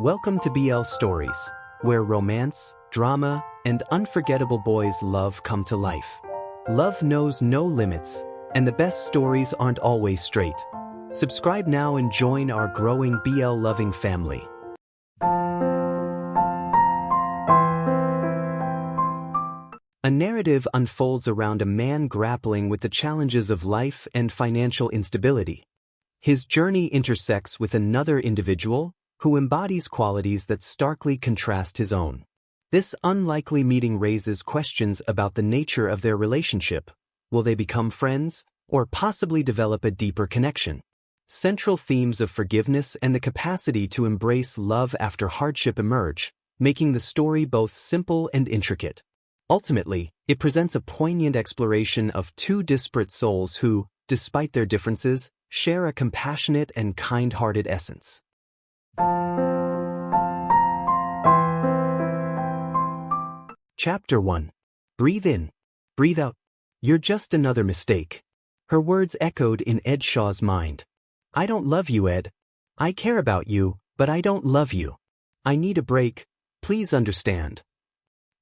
Welcome to BL Stories, where romance, drama, and unforgettable boys' love come to life. Love knows no limits, and the best stories aren't always straight. Subscribe now and join our growing BL-loving family. A narrative unfolds around a man grappling with the challenges of life and financial instability. His journey intersects with another individual who embodies qualities that starkly contrast his own. This unlikely meeting raises questions about the nature of their relationship. Will they become friends, or possibly develop a deeper connection? Central themes of forgiveness and the capacity to embrace love after hardship emerge, making the story both simple and intricate. Ultimately, it presents a poignant exploration of two disparate souls who, despite their differences, share a compassionate and kind-hearted essence. Chapter 1. Breathe in. Breathe out. You're just another mistake. Her words echoed in Ed Shaw's mind. I don't love you, Ed. I care about you, but I don't love you. I need a break. Please understand.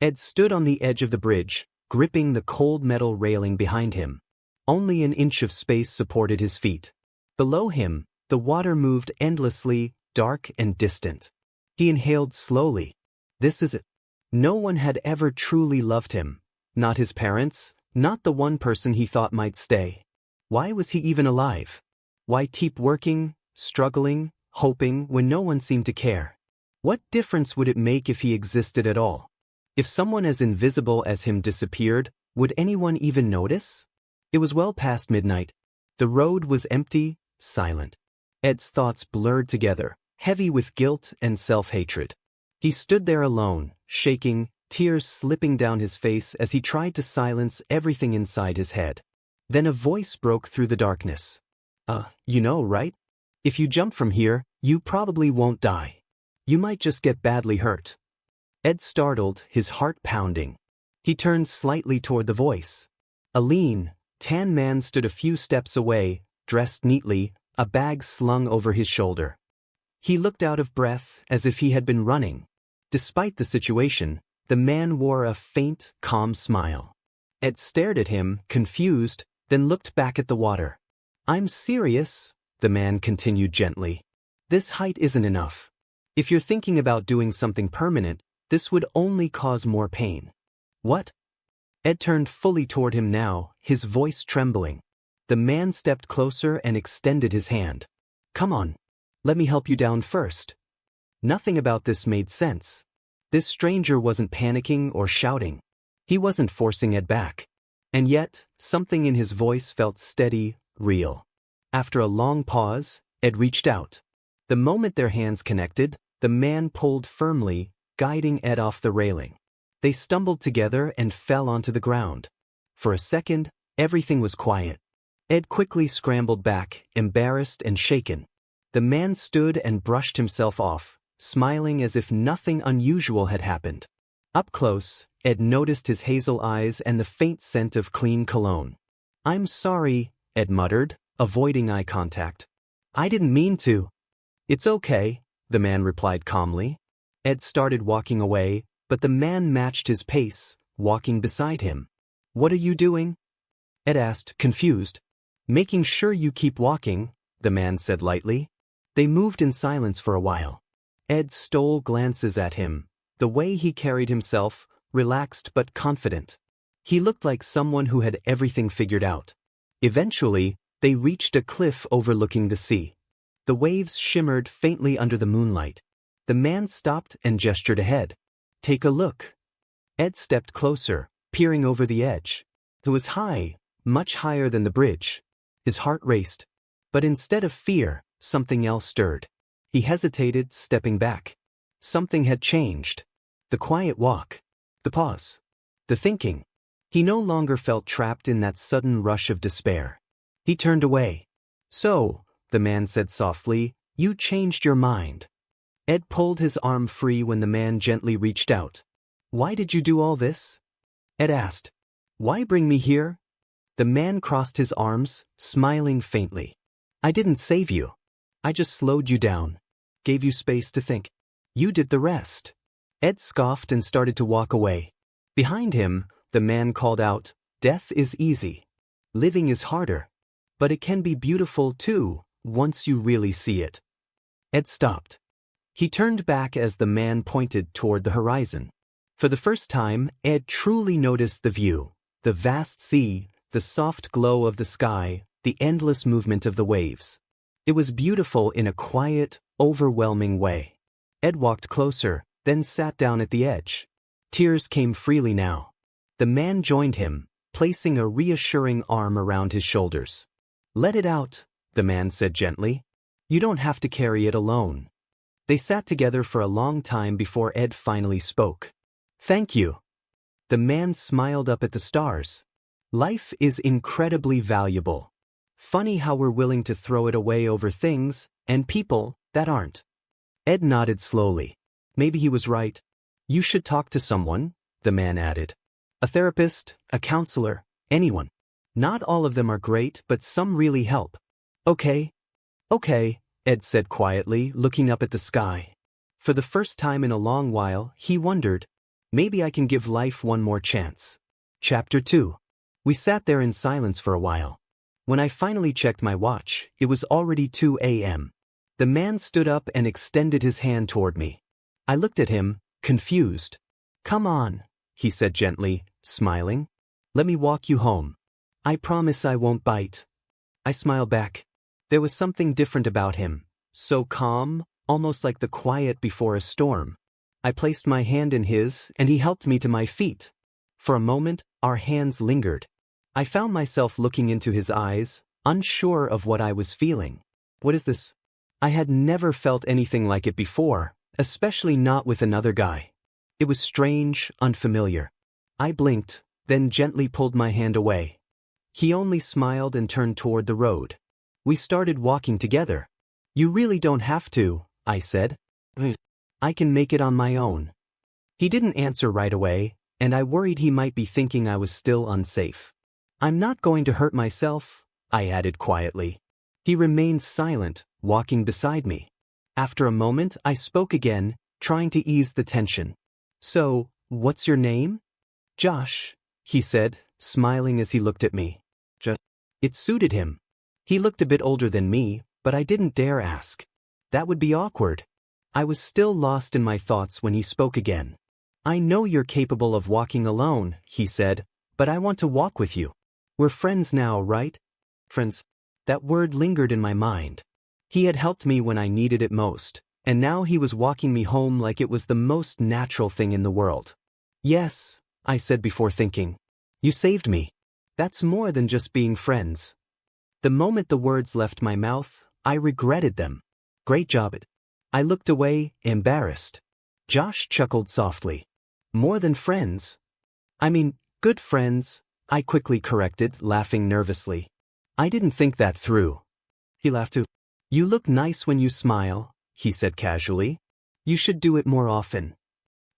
Ed stood on the edge of the bridge, gripping the cold metal railing behind him. Only an inch of space supported his feet. Below him, the water moved endlessly, dark and distant. He inhaled slowly. This is it. No one had ever truly loved him. Not his parents, not the one person he thought might stay. Why was he even alive? Why keep working, struggling, hoping when no one seemed to care? What difference would it make if he existed at all? If someone as invisible as him disappeared, would anyone even notice? It was well past midnight. The road was empty, silent. Ed's thoughts blurred together, heavy with guilt and self-hatred. He stood there alone, shaking, tears slipping down his face as he tried to silence everything inside his head. Then a voice broke through the darkness. You know, right? If you jump from here, you probably won't die. You might just get badly hurt. Ed startled, his heart pounding. He turned slightly toward the voice. A lean, tan man stood a few steps away, dressed neatly, a bag slung over his shoulder. He looked out of breath, as if he had been running. Despite the situation, the man wore a faint, calm smile. Ed stared at him, confused, then looked back at the water. I'm serious, the man continued gently. This height isn't enough. If you're thinking about doing something permanent, this would only cause more pain. What? Ed turned fully toward him now, his voice trembling. The man stepped closer and extended his hand. Come on. Let me help you down first. Nothing about this made sense. This stranger wasn't panicking or shouting. He wasn't forcing Ed back. And yet, something in his voice felt steady, real. After a long pause, Ed reached out. The moment their hands connected, the man pulled firmly, guiding Ed off the railing. They stumbled together and fell onto the ground. For a second, everything was quiet. Ed quickly scrambled back, embarrassed and shaken. The man stood and brushed himself off, smiling as if nothing unusual had happened. Up close, Ed noticed his hazel eyes and the faint scent of clean cologne. I'm sorry, Ed muttered, avoiding eye contact. I didn't mean to. It's okay, the man replied calmly. Ed started walking away, but the man matched his pace, walking beside him. What are you doing? Ed asked, confused. Making sure you keep walking, the man said lightly. They moved in silence for a while. Ed stole glances at him, the way he carried himself, relaxed but confident. He looked like someone who had everything figured out. Eventually, they reached a cliff overlooking the sea. The waves shimmered faintly under the moonlight. The man stopped and gestured ahead. Take a look. Ed stepped closer, peering over the edge. It was high, much higher than the bridge. His heart raced. But instead of fear, something else stirred. He hesitated, stepping back. Something had changed. The quiet walk. The pause. The thinking. He no longer felt trapped in that sudden rush of despair. He turned away. So, the man said softly, you changed your mind. Ed pulled his arm free when the man gently reached out. Why did you do all this? Ed asked. Why bring me here? The man crossed his arms, smiling faintly. I didn't save you. I just slowed you down, gave you space to think. You did the rest. Ed scoffed and started to walk away. Behind him, the man called out, "Death is easy. Living is harder. But it can be beautiful too, once you really see it." Ed stopped. He turned back as the man pointed toward the horizon. For the first time, Ed truly noticed the view, the vast sea, the soft glow of the sky, the endless movement of the waves. It was beautiful in a quiet, overwhelming way. Ed walked closer, then sat down at the edge. Tears came freely now. The man joined him, placing a reassuring arm around his shoulders. "Let it out," the man said gently. "You don't have to carry it alone." They sat together for a long time before Ed finally spoke. "Thank you." The man smiled up at the stars. "Life is incredibly valuable. Funny how we're willing to throw it away over things and people that aren't." Ed nodded slowly. Maybe he was right. "You should talk to someone," the man added. "A therapist, a counselor, anyone. Not all of them are great, but some really help." "Okay. Okay," Ed said quietly, looking up at the sky. For the first time in a long while, he wondered, maybe I can give life one more chance. Chapter 2. We sat there in silence for a while. When I finally checked my watch, it was already 2 a.m. The man stood up and extended his hand toward me. I looked at him, confused. "Come on," he said gently, smiling. "Let me walk you home. I promise I won't bite." I smiled back. There was something different about him, so calm, almost like the quiet before a storm. I placed my hand in his, and he helped me to my feet. For a moment, our hands lingered. I found myself looking into his eyes, unsure of what I was feeling. What is this? I had never felt anything like it before, especially not with another guy. It was strange, unfamiliar. I blinked, then gently pulled my hand away. He only smiled and turned toward the road. We started walking together. "You really don't have to," I said. "I can make it on my own." He didn't answer right away, and I worried he might be thinking I was still unsafe. "I'm not going to hurt myself," I added quietly. He remained silent, walking beside me. After a moment, I spoke again, trying to ease the tension. "So, what's your name?" "Josh," he said, smiling as he looked at me. It suited him. He looked a bit older than me, but I didn't dare ask. That would be awkward. I was still lost in my thoughts when he spoke again. "I know you're capable of walking alone," he said, "but I want to walk with you. We're friends now, right?" Friends. That word lingered in my mind. He had helped me when I needed it most, and now he was walking me home like it was the most natural thing in the world. "Yes," I said before thinking. "You saved me. That's more than just being friends." The moment the words left my mouth, I regretted them. "Great job." I looked away, embarrassed. Josh chuckled softly. "More than friends?" "I mean, good friends," I quickly corrected, laughing nervously. I didn't think that through. He laughed too. "You look nice when you smile," he said casually. "You should do it more often."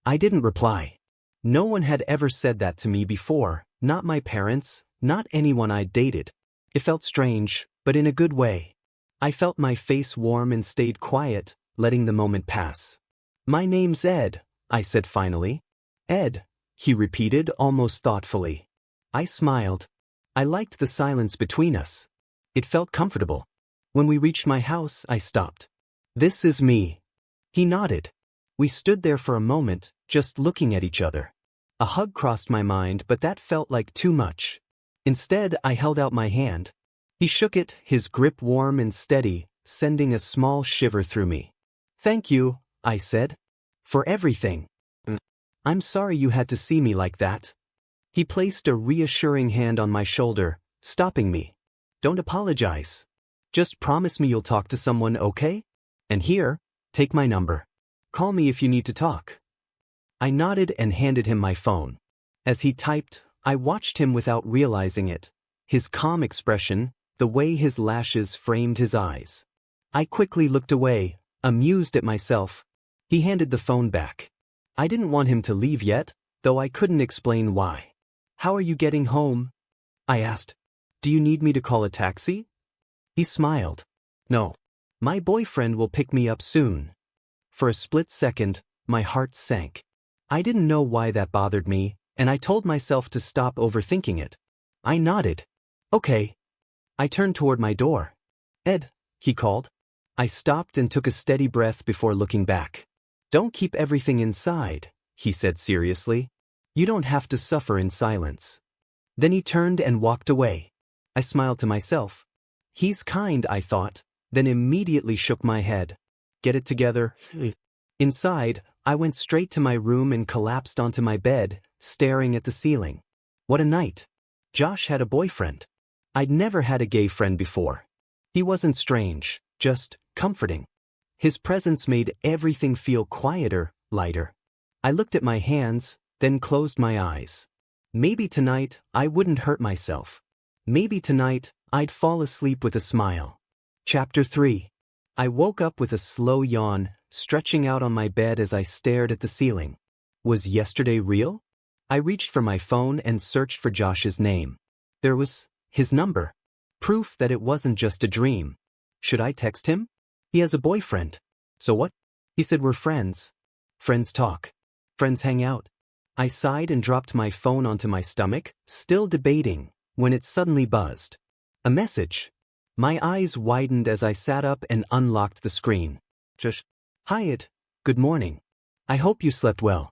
I didn't reply. No one had ever said that to me before, not my parents, not anyone I'd dated. It felt strange, but in a good way. I felt my face warm and stayed quiet, letting the moment pass. "My name's Ed," I said finally. "Ed," he repeated almost thoughtfully. I smiled. I liked the silence between us. It felt comfortable. When we reached my house, I stopped. "This is me." He nodded. We stood there for a moment, just looking at each other. A hug crossed my mind, but that felt like too much. Instead, I held out my hand. He shook it, his grip warm and steady, sending a small shiver through me. "Thank you," I said. "For everything." "I'm sorry you had to see me like that." He placed a reassuring hand on my shoulder, stopping me. "Don't apologize. Just promise me you'll talk to someone, okay? And here, take my number. Call me if you need to talk." I nodded and handed him my phone. As he typed, I watched him without realizing it. His calm expression, the way his lashes framed his eyes. I quickly looked away, amused at myself. He handed the phone back. I didn't want him to leave yet, though I couldn't explain why. "How are you getting home?" I asked. "Do you need me to call a taxi?" He smiled. "No. My boyfriend will pick me up soon." For a split second, my heart sank. I didn't know why that bothered me, and I told myself to stop overthinking it. I nodded. Okay. I turned toward my door. Ed, he called. I stopped and took a steady breath before looking back. Don't keep everything inside, he said seriously. You don't have to suffer in silence. Then he turned and walked away. I smiled to myself. He's kind, I thought, then immediately shook my head. Get it together? Inside, I went straight to my room and collapsed onto my bed, staring at the ceiling. What a night. Josh had a boyfriend. I'd never had a gay friend before. He wasn't strange, just comforting. His presence made everything feel quieter, lighter. I looked at my hands, then closed my eyes. Maybe tonight I wouldn't hurt myself. Maybe tonight I'd fall asleep with a smile. Chapter 3. I woke up with a slow yawn, stretching out on my bed as I stared at the ceiling. Was yesterday real? I reached for my phone and searched for Josh's name. There was his number. Proof that it wasn't just a dream. Should I text him? He has a boyfriend. So what? He said we're friends. Friends talk. Friends hang out. I sighed and dropped my phone onto my stomach, still debating, when it suddenly buzzed. A message. My eyes widened as I sat up and unlocked the screen. Josh. Hi Ed. Good morning. I hope you slept well.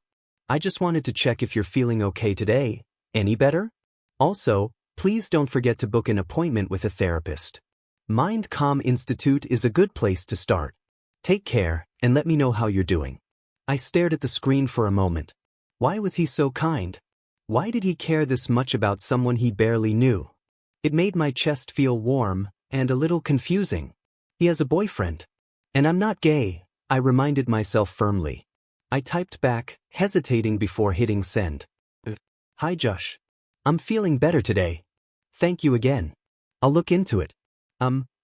I just wanted to check if you're feeling okay today. Any better? Also, please don't forget to book an appointment with a therapist. Mind Calm Institute is a good place to start. Take care, and let me know how you're doing. I stared at the screen for a moment. Why was he so kind? Why did he care this much about someone he barely knew? It made my chest feel warm, and a little confusing. He has a boyfriend. And I'm not gay, I reminded myself firmly. I typed back, hesitating before hitting send. Hi Josh. I'm feeling better today. Thank you again. I'll look into it.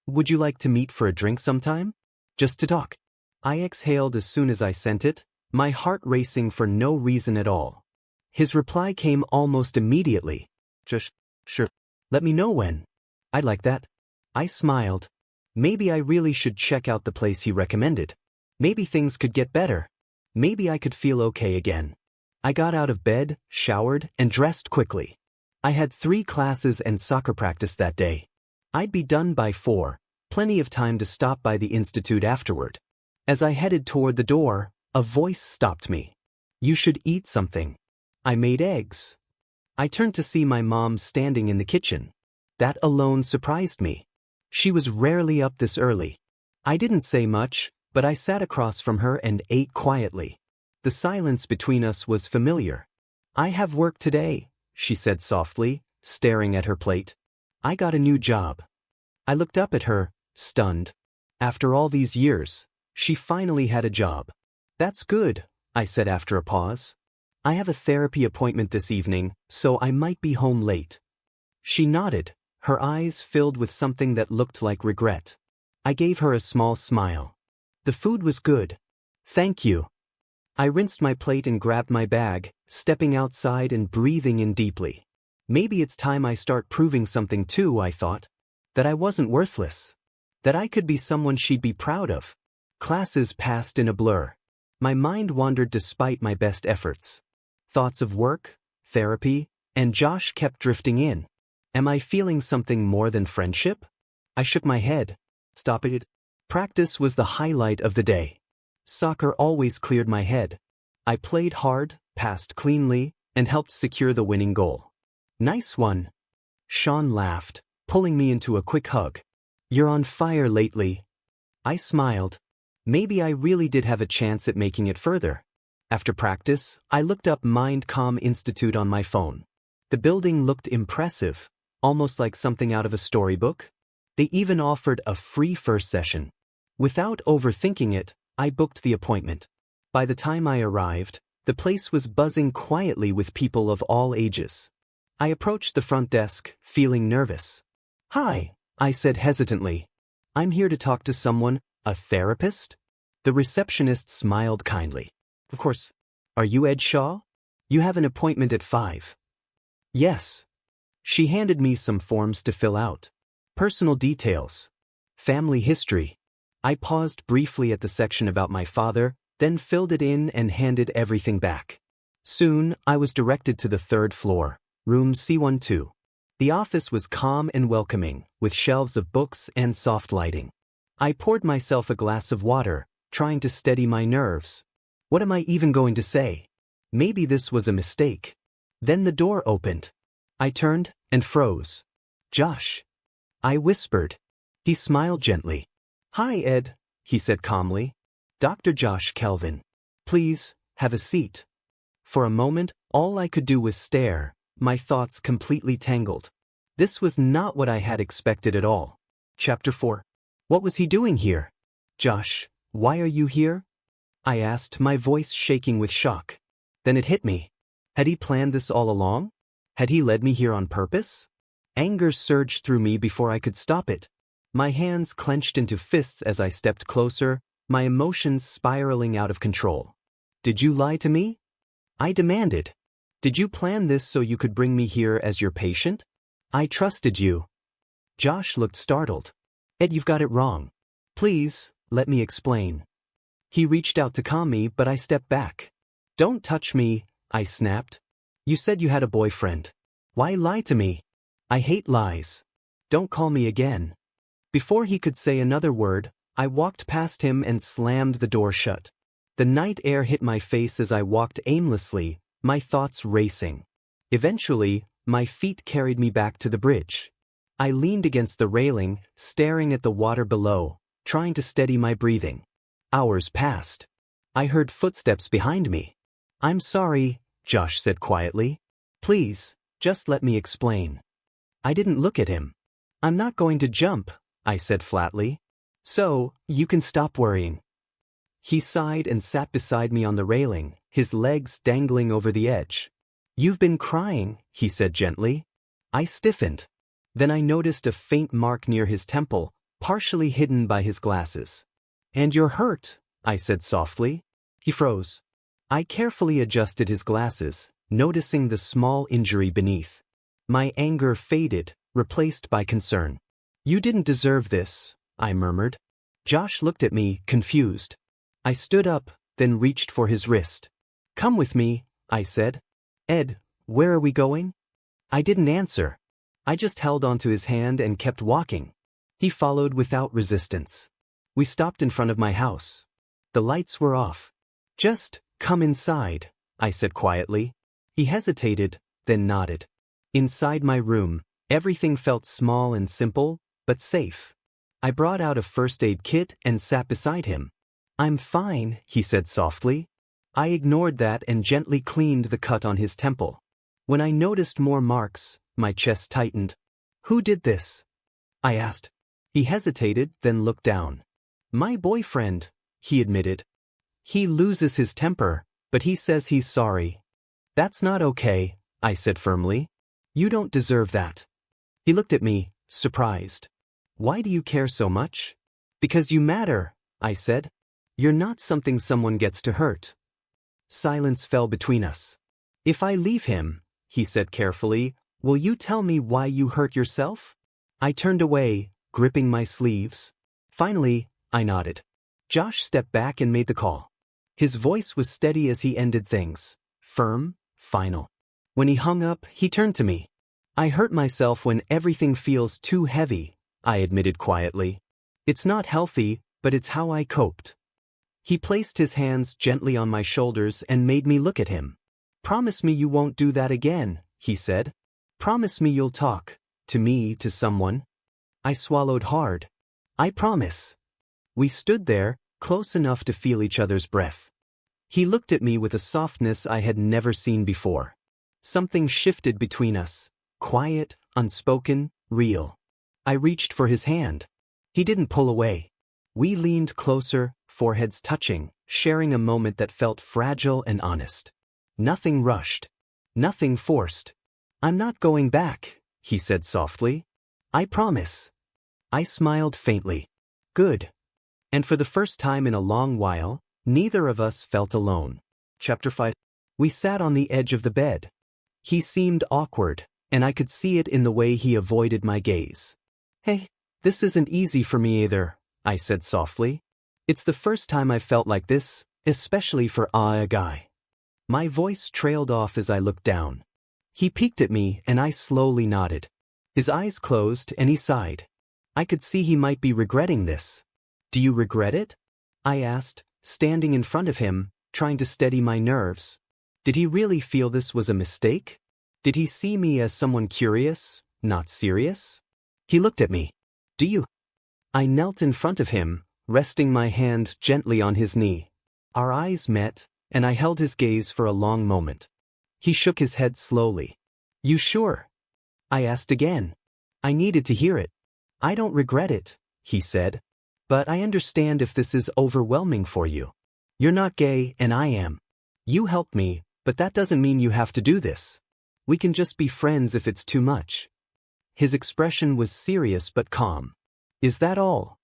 Would you like to meet for a drink sometime? Just to talk. I exhaled as soon as I sent it, my heart racing for no reason at all. His reply came almost immediately. Just, sure. Let me know when. I'd like that. I smiled. Maybe I really should check out the place he recommended. Maybe things could get better. Maybe I could feel okay again. I got out of bed, showered, and dressed quickly. I had 3 classes and soccer practice that day. I'd be done by 4, plenty of time to stop by the institute afterward. As I headed toward the door, a voice stopped me. You should eat something. I made eggs. I turned to see my mom standing in the kitchen. That alone surprised me. She was rarely up this early. I didn't say much, but I sat across from her and ate quietly. The silence between us was familiar. I have work today, she said softly, staring at her plate. I got a new job. I looked up at her, stunned. After all these years, she finally had a job. That's good, I said after a pause. I have a therapy appointment this evening, so I might be home late. She nodded, her eyes filled with something that looked like regret. I gave her a small smile. The food was good. Thank you. I rinsed my plate and grabbed my bag, stepping outside and breathing in deeply. Maybe it's time I start proving something too, I thought. That I wasn't worthless. That I could be someone she'd be proud of. Classes passed in a blur. My mind wandered despite my best efforts. Thoughts of work, therapy, and Josh kept drifting in. Am I feeling something more than friendship? I shook my head. Stop it. Practice was the highlight of the day. Soccer always cleared my head. I played hard, passed cleanly, and helped secure the winning goal. Nice one. Sean laughed, pulling me into a quick hug. You're on fire lately. I smiled. Maybe I really did have a chance at making it further. After practice, I looked up Mind Calm Institute on my phone. The building looked impressive, almost like something out of a storybook. They even offered a free first session. Without overthinking it, I booked the appointment. By the time I arrived, the place was buzzing quietly with people of all ages. I approached the front desk, feeling nervous. Hi, I said hesitantly. I'm here to talk to someone, a therapist? The receptionist smiled kindly. Of course. Are you Ed Shaw? You have an appointment at 5. Yes. She handed me some forms to fill out. Personal details. Family history. I paused briefly at the section about my father, then filled it in and handed everything back. Soon, I was directed to the third floor, room C12. The office was calm and welcoming, with shelves of books and soft lighting. I poured myself a glass of water, trying to steady my nerves. What am I even going to say? Maybe this was a mistake. Then the door opened. I turned and froze. "Josh," I whispered. He smiled gently. "Hi, Ed," he said calmly. "Dr. Josh Kelvin. Please, have a seat." For a moment, all I could do was stare, my thoughts completely tangled. This was not what I had expected at all. Chapter 4. What was he doing here? "Josh, why are you here?" I asked, my voice shaking with shock. Then it hit me. Had he planned this all along? Had he led me here on purpose? Anger surged through me before I could stop it. My hands clenched into fists as I stepped closer, my emotions spiraling out of control. "Did you lie to me?" I demanded. "Did you plan this so you could bring me here as your patient? I trusted you." Josh looked startled. "Ed, you've got it wrong. Please, let me explain." He reached out to calm me, but I stepped back. "Don't touch me," I snapped. "You said you had a boyfriend. Why lie to me? I hate lies. Don't call me again." Before he could say another word, I walked past him and slammed the door shut. The night air hit my face as I walked aimlessly, my thoughts racing. Eventually, my feet carried me back to the bridge. I leaned against the railing, staring at the water below, trying to steady my breathing. Hours passed. I heard footsteps behind me. "I'm sorry," Josh said quietly. "Please, just let me explain." I didn't look at him. "I'm not going to jump," I said flatly. "So, you can stop worrying." He sighed and sat beside me on the railing, his legs dangling over the edge. "You've been crying," he said gently. I stiffened. Then I noticed a faint mark near his temple, partially hidden by his glasses. "And you're hurt," I said softly. He froze. I carefully adjusted his glasses, noticing the small injury beneath. My anger faded, replaced by concern. "You didn't deserve this," I murmured. Josh looked at me, confused. I stood up, then reached for his wrist. "Come with me," I said. "Ed, where are we going?" I didn't answer. I just held onto his hand and kept walking. He followed without resistance. We stopped in front of my house. The lights were off. "Just come inside," I said quietly. He hesitated, then nodded. Inside my room, everything felt small and simple, but safe. I brought out a first aid kit and sat beside him. "I'm fine," he said softly. I ignored that and gently cleaned the cut on his temple. When I noticed more marks, my chest tightened. "Who did this?" I asked. He hesitated, then looked down. "My boyfriend," he admitted. "He loses his temper, but he says he's sorry." "That's not okay," I said firmly. "You don't deserve that." He looked at me, surprised. "Why do you care so much?" "Because you matter," I said. "You're not something someone gets to hurt." Silence fell between us. "If I leave him," he said carefully, "will you tell me why you hurt yourself?" I turned away, gripping my sleeves. Finally, I nodded. Josh stepped back and made the call. His voice was steady as he ended things, firm, final. When he hung up, he turned to me. "I hurt myself when everything feels too heavy," I admitted quietly. "It's not healthy, but it's how I coped." He placed his hands gently on my shoulders and made me look at him. "Promise me you won't do that again," he said. "Promise me you'll talk to me, to someone." I swallowed hard. "I promise." We stood there, close enough to feel each other's breath. He looked at me with a softness I had never seen before. Something shifted between us, quiet, unspoken, real. I reached for his hand. He didn't pull away. We leaned closer, foreheads touching, sharing a moment that felt fragile and honest. Nothing rushed. Nothing forced. "I'm not going back," he said softly. "I promise." I smiled faintly. Good. And for the first time in a long while, neither of us felt alone. Chapter 5. We sat on the edge of the bed. He seemed awkward, and I could see it in the way he avoided my gaze. "Hey, this isn't easy for me either," I said softly. "It's the first time I felt like this, especially for a guy. My voice trailed off as I looked down. He peeked at me and I slowly nodded. His eyes closed and he sighed. I could see he might be regretting this. Do you regret it? I asked, standing in front of him, trying to steady my nerves. Did he really feel this was a mistake? Did he see me as someone curious, not serious? He looked at me. Do you? I knelt in front of him, resting my hand gently on his knee. Our eyes met, and I held his gaze for a long moment. He shook his head slowly. You sure? I asked again. I needed to hear it. I don't regret it, he said. But I understand if this is overwhelming for you. You're not gay and I am. You helped me, but that doesn't mean you have to do this. We can just be friends if it's too much. His expression was serious but calm. Is that all?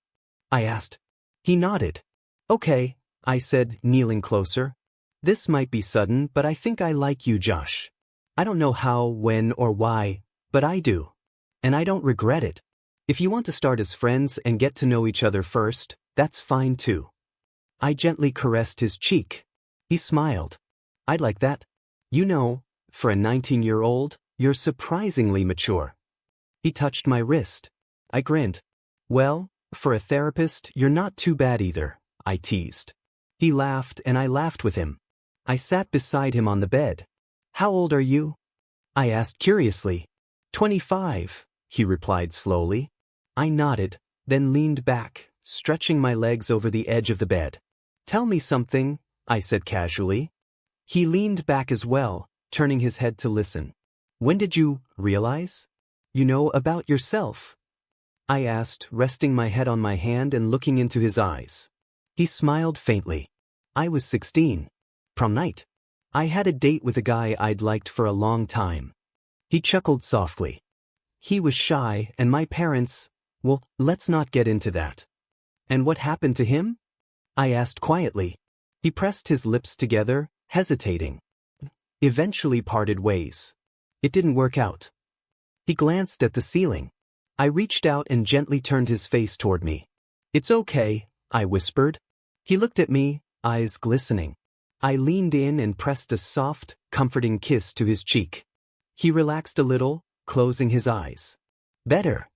I asked. He nodded. Okay, I said, kneeling closer. This might be sudden, but I think I like you, Josh. I don't know how, when, or why, but I do. And I don't regret it. If you want to start as friends and get to know each other first, that's fine too. I gently caressed his cheek. He smiled. I'd like that. You know, for a 19-year-old, you're surprisingly mature. He touched my wrist. I grinned. Well, for a therapist, you're not too bad either, I teased. He laughed and I laughed with him. I sat beside him on the bed. How old are you? I asked curiously. 25, he replied slowly. I nodded, then leaned back, stretching my legs over the edge of the bed. Tell me something, I said casually. He leaned back as well, turning his head to listen. When did you realize? You know about yourself? I asked, resting my head on my hand and looking into his eyes. He smiled faintly. I was 16. Prom night. I had a date with a guy I'd liked for a long time. He chuckled softly. He was shy and my parents, well, let's not get into that. And what happened to him? I asked quietly. He pressed his lips together, hesitating. Eventually parted ways. It didn't work out. He glanced at the ceiling. I reached out and gently turned his face toward me. It's okay, I whispered. He looked at me, eyes glistening. I leaned in and pressed a soft, comforting kiss to his cheek. He relaxed a little, closing his eyes. Better?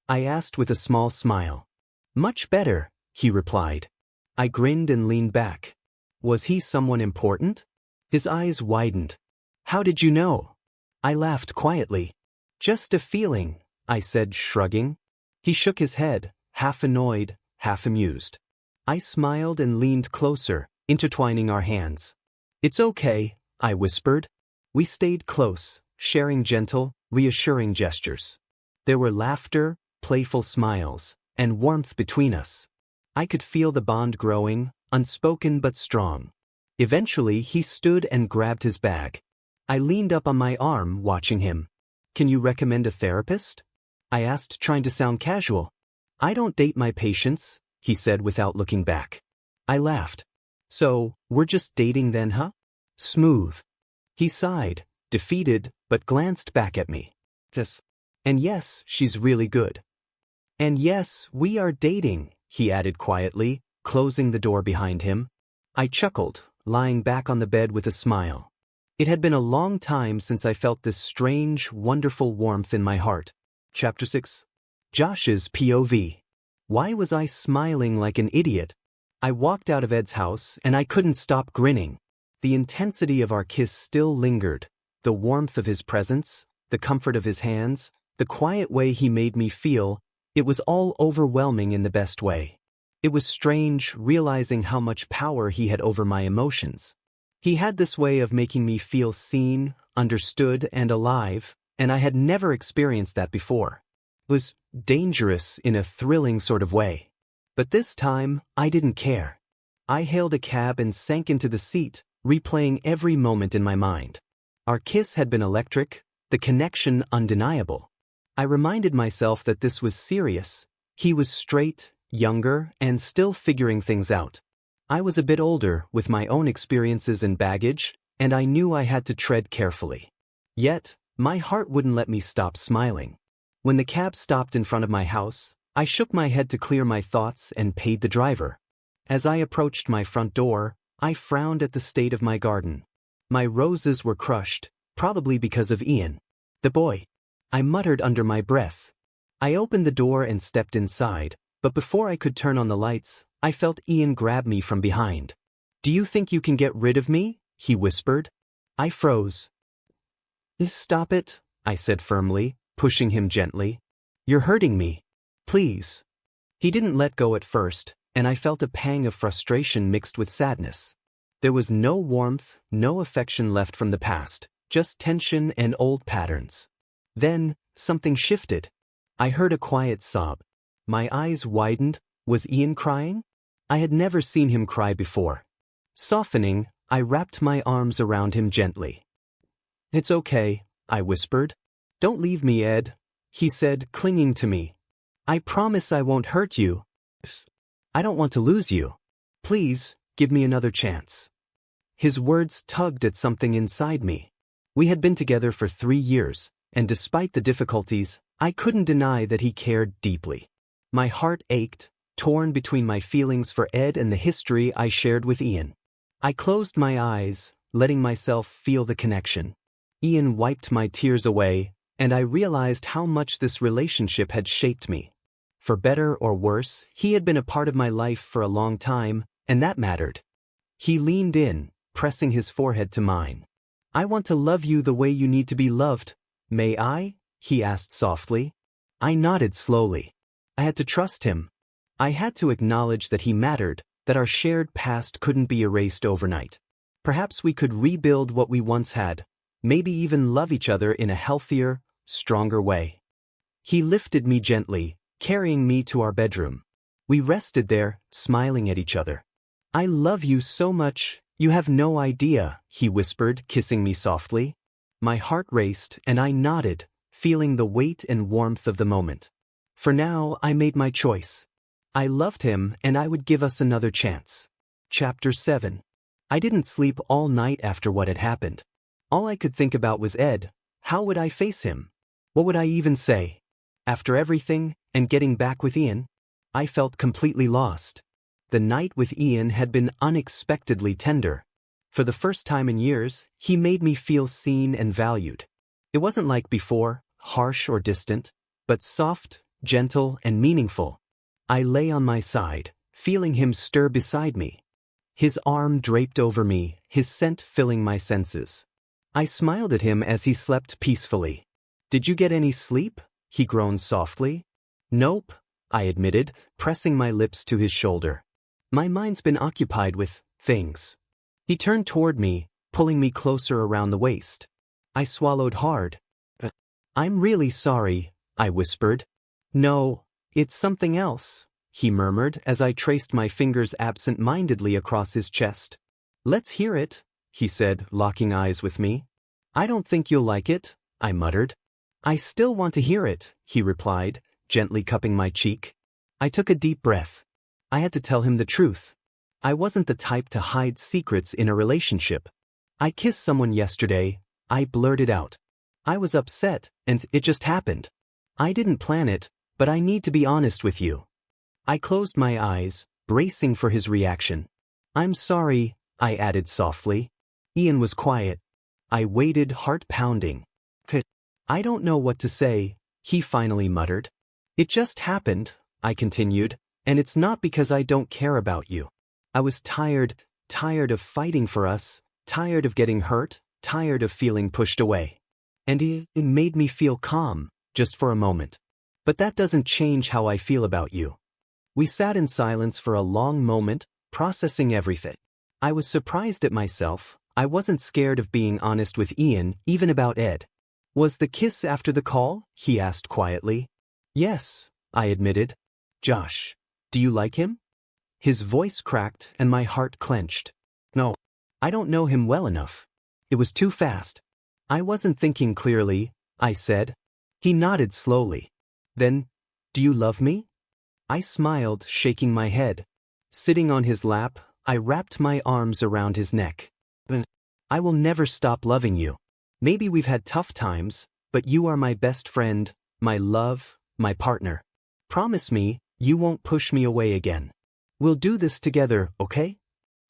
I asked with a small smile. Much better, he replied. I grinned and leaned back. Was he someone important? His eyes widened. How did you know? I laughed quietly. Just a feeling, I said, shrugging. He shook his head, half annoyed, half amused. I smiled and leaned closer, intertwining our hands. It's okay, I whispered. We stayed close, sharing gentle, reassuring gestures. There were laughter, playful smiles, and warmth between us. I could feel the bond growing, unspoken but strong. Eventually, he stood and grabbed his bag. I leaned up on my arm, watching him. Can you recommend a therapist? I asked, trying to sound casual. I don't date my patients, he said without looking back. I laughed. So, we're just dating then, huh? Smooth. He sighed, defeated, but glanced back at me. Yes. And yes, she's really good. And yes, we are dating, he added quietly, closing the door behind him. I chuckled, lying back on the bed with a smile. It had been a long time since I felt this strange, wonderful warmth in my heart. Chapter 6. Josh's POV. Why was I smiling like an idiot? I walked out of Ed's house and I couldn't stop grinning. The intensity of our kiss still lingered, the warmth of his presence, the comfort of his hands, the quiet way he made me feel. It was all overwhelming in the best way. It was strange realizing how much power he had over my emotions. He had this way of making me feel seen, understood, and alive, and I had never experienced that before. It was dangerous in a thrilling sort of way. But this time, I didn't care. I hailed a cab and sank into the seat, replaying every moment in my mind. Our kiss had been electric, the connection undeniable. I reminded myself that this was serious. He was straight, younger, and still figuring things out. I was a bit older, with my own experiences and baggage, and I knew I had to tread carefully. Yet, my heart wouldn't let me stop smiling. When the cab stopped in front of my house, I shook my head to clear my thoughts and paid the driver. As I approached my front door, I frowned at the state of my garden. My roses were crushed, probably because of Ian. The boy. I muttered under my breath. I opened the door and stepped inside, but before I could turn on the lights, I felt Ian grab me from behind. "Do you think you can get rid of me?" he whispered. I froze. "Stop it," I said firmly, pushing him gently. "You're hurting me. Please." He didn't let go at first, and I felt a pang of frustration mixed with sadness. There was no warmth, no affection left from the past, just tension and old patterns. Then, something shifted. I heard a quiet sob. My eyes widened. Was Ian crying? I had never seen him cry before. Softening, I wrapped my arms around him gently. "It's okay," I whispered. "Don't leave me, Ed," he said, clinging to me. "I promise I won't hurt you. I don't want to lose you. Please, give me another chance." His words tugged at something inside me. We had been together for 3 years, and despite the difficulties, I couldn't deny that he cared deeply. My heart ached, torn between my feelings for Ed and the history I shared with Ian. I closed my eyes, letting myself feel the connection. Ian wiped my tears away, and I realized how much this relationship had shaped me. For better or worse, he had been a part of my life for a long time, and that mattered. He leaned in, pressing his forehead to mine. "I want to love you the way you need to be loved. May I?" he asked softly. I nodded slowly. I had to trust him. I had to acknowledge that he mattered, that our shared past couldn't be erased overnight. Perhaps we could rebuild what we once had, maybe even love each other in a healthier, stronger way. He lifted me gently, carrying me to our bedroom. We rested there, smiling at each other. "I love you so much, you have no idea," he whispered, kissing me softly. My heart raced, and I nodded, feeling the weight and warmth of the moment. For now, I made my choice. I loved him, and I would give us another chance. Chapter 7. I didn't sleep all night after what had happened. All I could think about was Ed. How would I face him? What would I even say? After everything, and getting back with Ian, I felt completely lost. The night with Ian had been unexpectedly tender. For the first time in years, he made me feel seen and valued. It wasn't like before, harsh or distant, but soft, gentle, and meaningful. I lay on my side, feeling him stir beside me. His arm draped over me, his scent filling my senses. I smiled at him as he slept peacefully. "Did you get any sleep?" he groaned softly. "Nope," I admitted, pressing my lips to his shoulder. "My mind's been occupied with things." He turned toward me, pulling me closer around the waist. I swallowed hard. "I'm really sorry," I whispered. "No, it's something else," he murmured as I traced my fingers absent-mindedly across his chest. "Let's hear it," he said, locking eyes with me. "I don't think you'll like it," I muttered. "I still want to hear it," he replied, gently cupping my cheek. I took a deep breath. I had to tell him the truth. I wasn't the type to hide secrets in a relationship. "I kissed someone yesterday," I blurted out. "I was upset, and it just happened. I didn't plan it, but I need to be honest with you." I closed my eyes, bracing for his reaction. "I'm sorry," I added softly. Ian was quiet. I waited, heart pounding. "I don't know what to say," he finally muttered. "It just happened," I continued, "and it's not because I don't care about you. I was tired of fighting for us, tired of getting hurt, tired of feeling pushed away. And it made me feel calm, just for a moment. But that doesn't change how I feel about you." We sat in silence for a long moment, processing everything. I was surprised at myself. I wasn't scared of being honest with Ian, even about Ed. "Was the kiss after the call?" he asked quietly. "Yes," I admitted. "Josh, do you like him?" His voice cracked and my heart clenched. "No, I don't know him well enough. It was too fast." "I wasn't thinking clearly," I said. He nodded slowly. "Then, do you love me?" I smiled, shaking my head. Sitting on his lap, I wrapped my arms around his neck. "I will never stop loving you. Maybe we've had tough times, but you are my best friend, my love, my partner. Promise me, you won't push me away again. We'll do this together, okay?"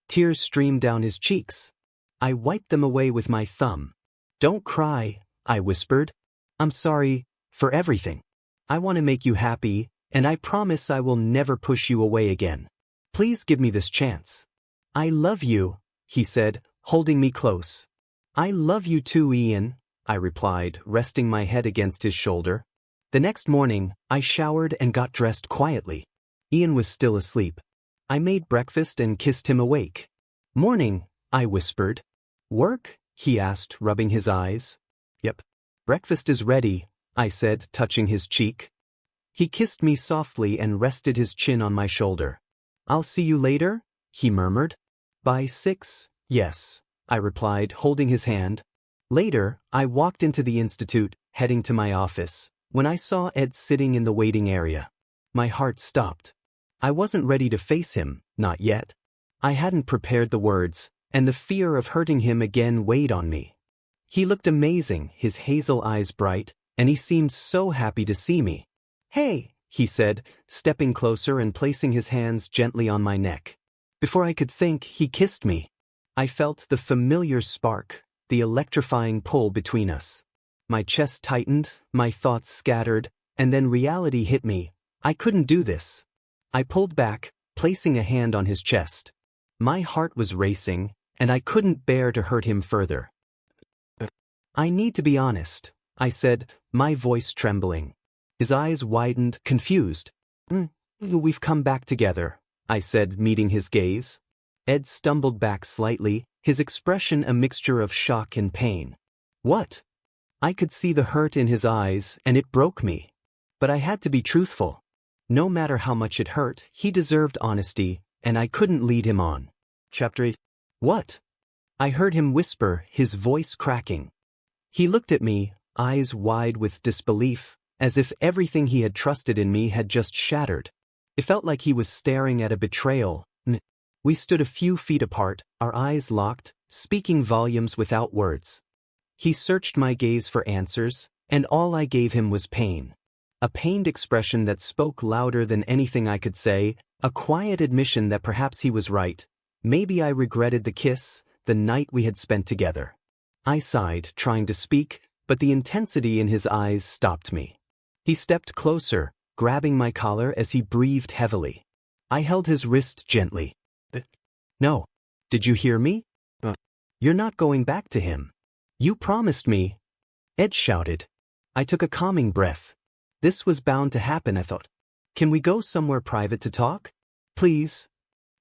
Tears streamed down his cheeks. I wiped them away with my thumb. "Don't cry," I whispered. "I'm sorry for everything. I want to make you happy, and I promise I will never push you away again. Please give me this chance." "I love you," he said, holding me close. "I love you too, Ian," I replied, resting my head against his shoulder. The next morning, I showered and got dressed quietly. Ian was still asleep. I made breakfast and kissed him awake. "Morning," I whispered. "Work?" he asked, rubbing his eyes. "Yep. Breakfast is ready," I said, touching his cheek. He kissed me softly and rested his chin on my shoulder. "I'll see you later," he murmured. "By 6, yes," I replied, holding his hand. Later, I walked into the institute, heading to my office, when I saw Ed sitting in the waiting area. My heart stopped. I wasn't ready to face him, not yet. I hadn't prepared the words, and the fear of hurting him again weighed on me. He looked amazing, his hazel eyes bright, and he seemed so happy to see me. "Hey," he said, stepping closer and placing his hands gently on my neck. Before I could think, he kissed me. I felt the familiar spark, the electrifying pull between us. My chest tightened, my thoughts scattered, and then reality hit me. I couldn't do this. I pulled back, placing a hand on his chest. My heart was racing, and I couldn't bear to hurt him further. "I need to be honest," I said, my voice trembling. His eyes widened, confused. "We've come back together," I said, meeting his gaze. Ed stumbled back slightly, his expression a mixture of shock and pain. "What?" I could see the hurt in his eyes, and it broke me. But I had to be truthful. No matter how much it hurt, he deserved honesty, and I couldn't lead him on. Chapter 8. "What?" I heard him whisper, his voice cracking. He looked at me, eyes wide with disbelief, as if everything he had trusted in me had just shattered. It felt like he was staring at a betrayal. We stood a few feet apart, our eyes locked, speaking volumes without words. He searched my gaze for answers, and all I gave him was pain. A pained expression that spoke louder than anything I could say, a quiet admission that perhaps he was right. Maybe I regretted the kiss, the night we had spent together. I sighed, trying to speak, but the intensity in his eyes stopped me. He stepped closer, grabbing my collar as he breathed heavily. I held his wrist gently. "No. Did you hear me? You're not going back to him. You promised me," Ed shouted. I took a calming breath. This was bound to happen, I thought. "Can we go somewhere private to talk? Please?"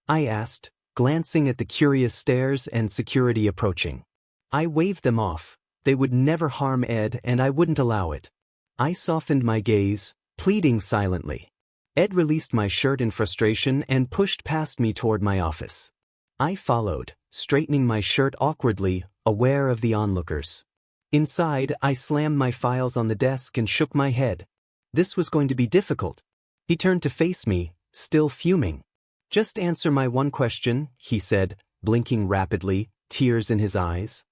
I asked, glancing at the curious stares and security approaching. I waved them off. They would never harm Ed, and I wouldn't allow it. I softened my gaze, pleading silently. Ed released my shirt in frustration and pushed past me toward my office. I followed, straightening my shirt awkwardly, aware of the onlookers. Inside, I slammed my files on the desk and shook my head. This was going to be difficult. He turned to face me, still fuming. "Just answer my one question," he said, blinking rapidly, tears in his eyes.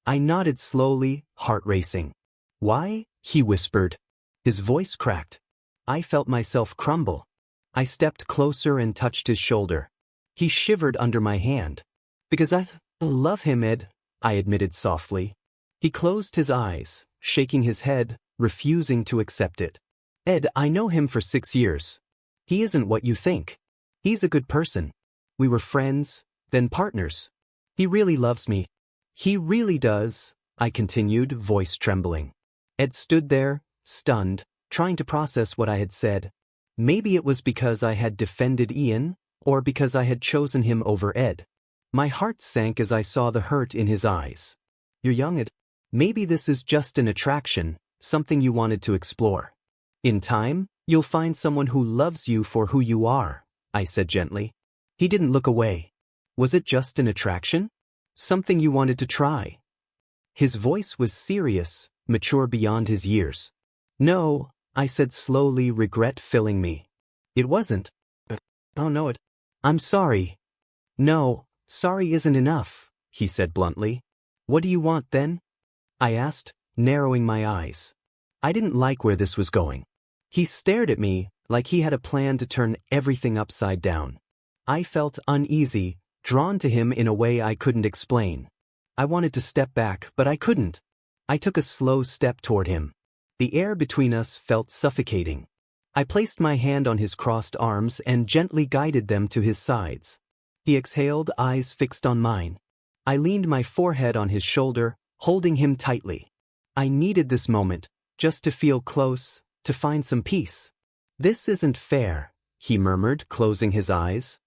I nodded slowly, heart racing. "Why?" he whispered. His voice cracked. I felt myself crumble. I stepped closer and touched his shoulder. He shivered under my hand. "Because I love him, Ed," I admitted softly. He closed his eyes, shaking his head, refusing to accept it. "Ed, I know him for 6 years. He isn't what you think. He's a good person. We were friends, then partners. He really loves me." "He really does," I continued, voice trembling. Ed stood there, stunned, trying to process what I had said. Maybe it was because I had defended Ian, or because I had chosen him over Ed. My heart sank as I saw the hurt in his eyes. "You're young, Ed. Maybe this is just an attraction, something you wanted to explore. In time, you'll find someone who loves you for who you are," I said gently. He didn't look away. "Was it just an attraction? Something you wanted to try?" His voice was serious, mature beyond his years. "No," I said slowly, regret filling me. "It wasn't." "Oh no, I'm sorry." "No, sorry isn't enough," he said bluntly. "What do you want then?" I asked, narrowing my eyes. I didn't like where this was going. He stared at me like he had a plan to turn everything upside down. I felt uneasy, drawn to him in a way I couldn't explain. I wanted to step back, but I couldn't. I took a slow step toward him. The air between us felt suffocating. I placed my hand on his crossed arms and gently guided them to his sides. He exhaled, eyes fixed on mine. I leaned my forehead on his shoulder, holding him tightly. I needed this moment, just to feel close, to find some peace. "This isn't fair," he murmured, closing his eyes.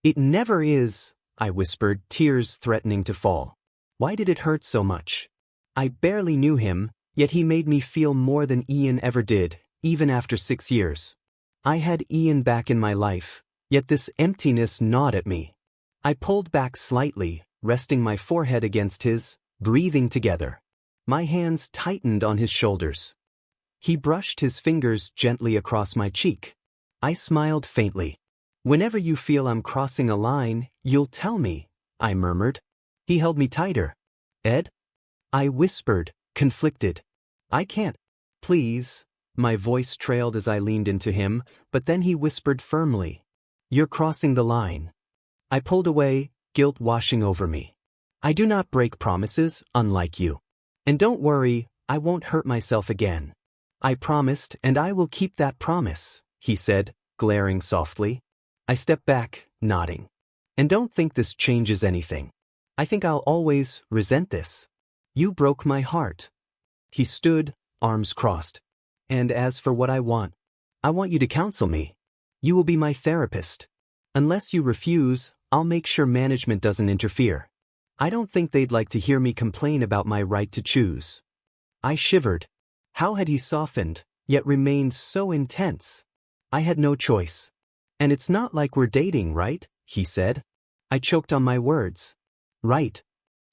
"It never is," I whispered, tears threatening to fall. Why did it hurt so much? I barely knew him, yet he made me feel more than Ian ever did, even after 6 years. I had Ian back in my life, yet this emptiness gnawed at me. I pulled back slightly, resting my forehead against his, breathing together. My hands tightened on his shoulders. He brushed his fingers gently across my cheek. I smiled faintly. "Whenever you feel I'm crossing a line, you'll tell me," I murmured. He held me tighter. "Ed?" I whispered, conflicted. "I can't." "Please." My voice trailed as I leaned into him, but then he whispered firmly. "You're crossing the line." I pulled away, guilt washing over me. "I do not break promises, unlike you. And don't worry, I won't hurt myself again." "I promised, and I will keep that promise," he said, glaring softly. I stepped back, nodding. "And don't think this changes anything. I think I'll always resent this. You broke my heart." He stood, arms crossed. "And as for what I want you to counsel me. You will be my therapist. Unless you refuse, I'll make sure management doesn't interfere. I don't think they'd like to hear me complain about my right to choose." I shivered. How had he softened, yet remained so intense? I had no choice. "And it's not like we're dating, right?" he said. I choked on my words. "Right."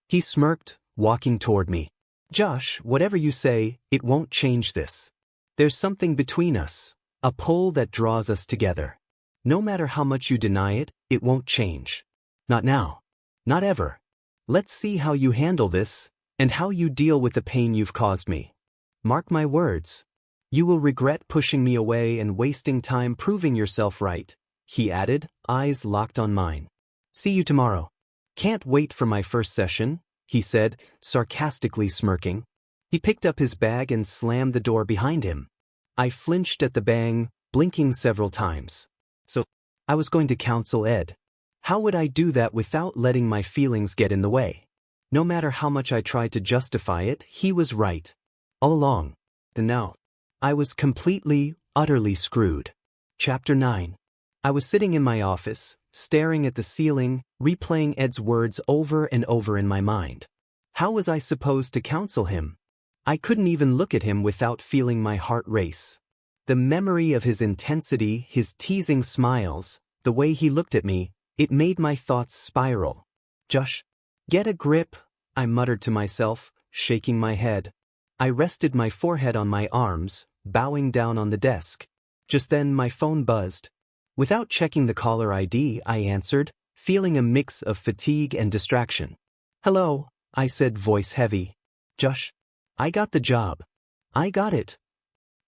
He smirked, walking toward me. "Josh, whatever you say, it won't change this. There's something between us, a pull that draws us together. No matter how much you deny it, it won't change. Not now. Not ever. Let's see how you handle this, and how you deal with the pain you've caused me. Mark my words. You will regret pushing me away and wasting time proving yourself right," he added, eyes locked on mine. "See you tomorrow." "Can't wait for my first session," he said, sarcastically smirking. He picked up his bag and slammed the door behind him. I flinched at the bang, blinking several times. So, I was going to counsel Ed. How would I do that without letting my feelings get in the way? No matter how much I tried to justify it, he was right. All along. And now, I was completely, utterly screwed. Chapter 9. I was sitting in my office, staring at the ceiling, replaying Ed's words over and over in my mind. How was I supposed to counsel him? I couldn't even look at him without feeling my heart race. The memory of his intensity, his teasing smiles, the way he looked at me, it made my thoughts spiral. "Josh, get a grip," I muttered to myself, shaking my head. I rested my forehead on my arms, bowing down on the desk. Just then my phone buzzed. Without checking the caller ID, I answered, feeling a mix of fatigue and distraction. "Hello," I said, voice heavy. "Josh, I got the job. I got it."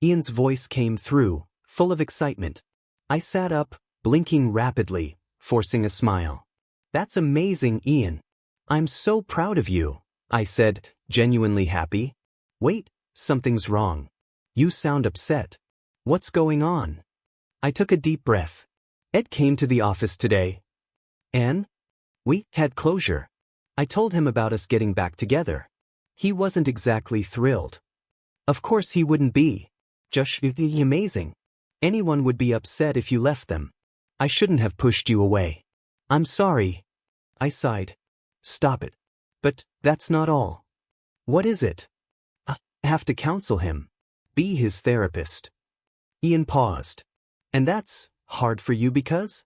Ian's voice came through, full of excitement. I sat up, blinking rapidly, forcing a smile. "That's amazing, Ian. I'm so proud of you," I said, genuinely happy. "Wait, something's wrong. You sound upset. What's going on?" I took a deep breath. "Ed came to the office today. And we had closure. I told him about us getting back together. He wasn't exactly thrilled. Of course he wouldn't be. Josh, you're amazing. Anyone would be upset if you left them. I shouldn't have pushed you away. I'm sorry." I sighed. "Stop it." "But that's not all." "What is it?" "I have to counsel him. Be his therapist." Ian paused. "And that's hard for you because?"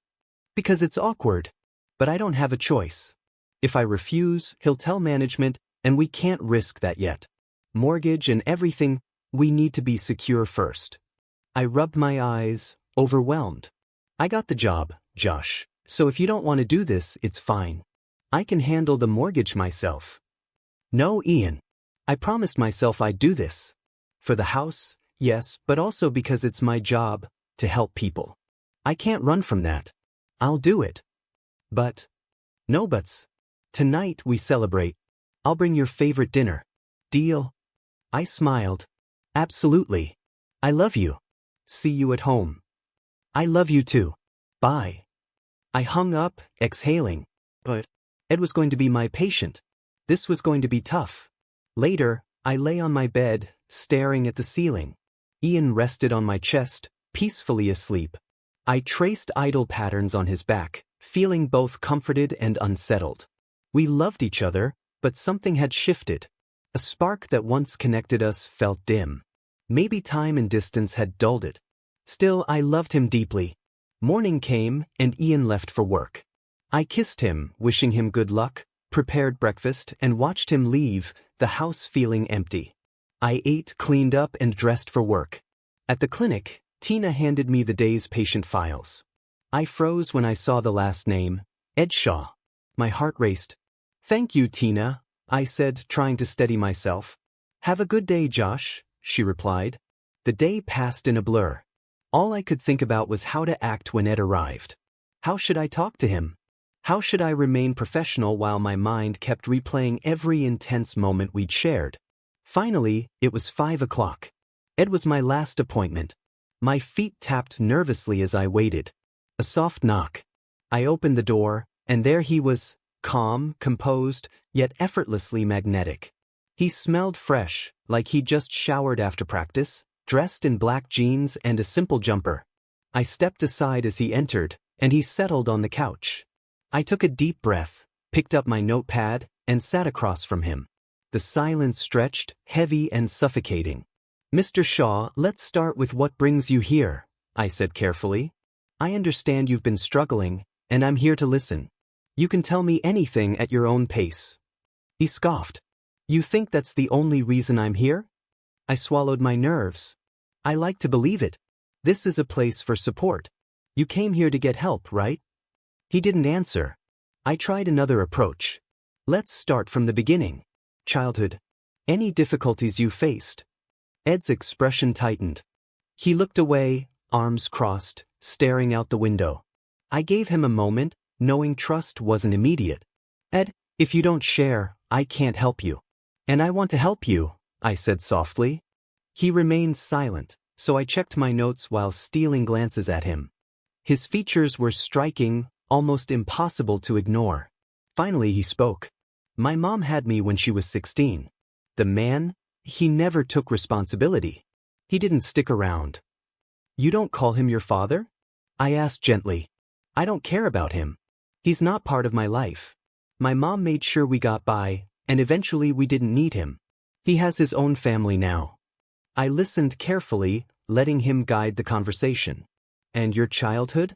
"Because it's awkward. But I don't have a choice. If I refuse, he'll tell management, and we can't risk that yet. Mortgage and everything, we need to be secure first." I rubbed my eyes, overwhelmed. "I got the job, Josh, so if you don't want to do this, it's fine. I can handle the mortgage myself." "No, Ian. I promised myself I'd do this. For the house, yes, but also because it's my job, to help people. I can't run from that. I'll do it." "But..." No buts. Tonight we celebrate. I'll bring your favorite dinner. Deal? I smiled. Absolutely. I love you. See you at home. I love you too. Bye. I hung up, exhaling. But Ed was going to be my patient. This was going to be tough. Later, I lay on my bed, staring at the ceiling. Ian rested on my chest, peacefully asleep. I traced idle patterns on his back, feeling both comforted and unsettled. We loved each other, but something had shifted. A spark that once connected us felt dim. Maybe time and distance had dulled it. Still, I loved him deeply. Morning came, and Ian left for work. I kissed him, wishing him good luck, prepared breakfast, and watched him leave, the house feeling empty. I ate, cleaned up, and dressed for work. At the clinic, Tina handed me the day's patient files. I froze when I saw the last name, Ed Shaw. My heart raced. Thank you, Tina, I said, trying to steady myself. Have a good day, Josh, she replied. The day passed in a blur. All I could think about was how to act when Ed arrived. How should I talk to him? How should I remain professional while my mind kept replaying every intense moment we'd shared? Finally, it was 5 o'clock. Ed was my last appointment. My feet tapped nervously as I waited. A soft knock. I opened the door, and there he was, calm, composed, yet effortlessly magnetic. He smelled fresh, like he'd just showered after practice, dressed in black jeans and a simple jumper. I stepped aside as he entered, and he settled on the couch. I took a deep breath, picked up my notepad, and sat across from him. The silence stretched, heavy and suffocating. Mr. Shaw, let's start with what brings you here, I said carefully. I understand you've been struggling, and I'm here to listen. You can tell me anything at your own pace. He scoffed. You think that's the only reason I'm here? I swallowed my nerves. I like to believe it. This is a place for support. You came here to get help, right? He didn't answer. I tried another approach. Let's start from the beginning. Childhood. Any difficulties you faced? Ed's expression tightened. He looked away, arms crossed, staring out the window. I gave him a moment, knowing trust wasn't immediate. Ed, if you don't share, I can't help you. And I want to help you, I said softly. He remained silent, so I checked my notes while stealing glances at him. His features were striking, almost impossible to ignore. Finally he spoke. My mom had me when she was 16. The man, he never took responsibility. He didn't stick around. You don't call him your father? I asked gently. I don't care about him. He's not part of my life. My mom made sure we got by, and eventually we didn't need him. He has his own family now. I listened carefully, letting him guide the conversation. And your childhood?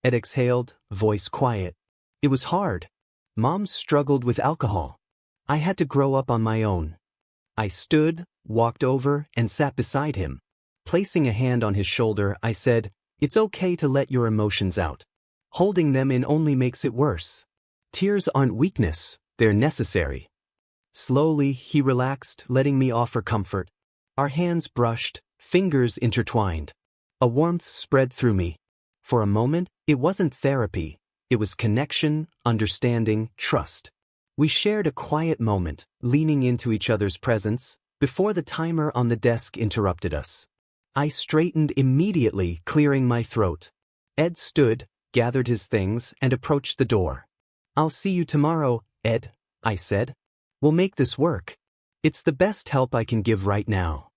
Ed exhaled, voice quiet. It was hard. Mom struggled with alcohol. I had to grow up on my own. I stood, walked over, and sat beside him. Placing a hand on his shoulder, I said, It's okay to let your emotions out. Holding them in only makes it worse. Tears aren't weakness, they're necessary. Slowly, he relaxed, letting me offer comfort. Our hands brushed, fingers intertwined. A warmth spread through me. For a moment, it wasn't therapy. It was connection, understanding, trust. We shared a quiet moment, leaning into each other's presence, before the timer on the desk interrupted us. I straightened immediately, clearing my throat. Ed stood, gathered his things, and approached the door. I'll see you tomorrow, Ed, I said. We'll make this work. It's the best help I can give right now.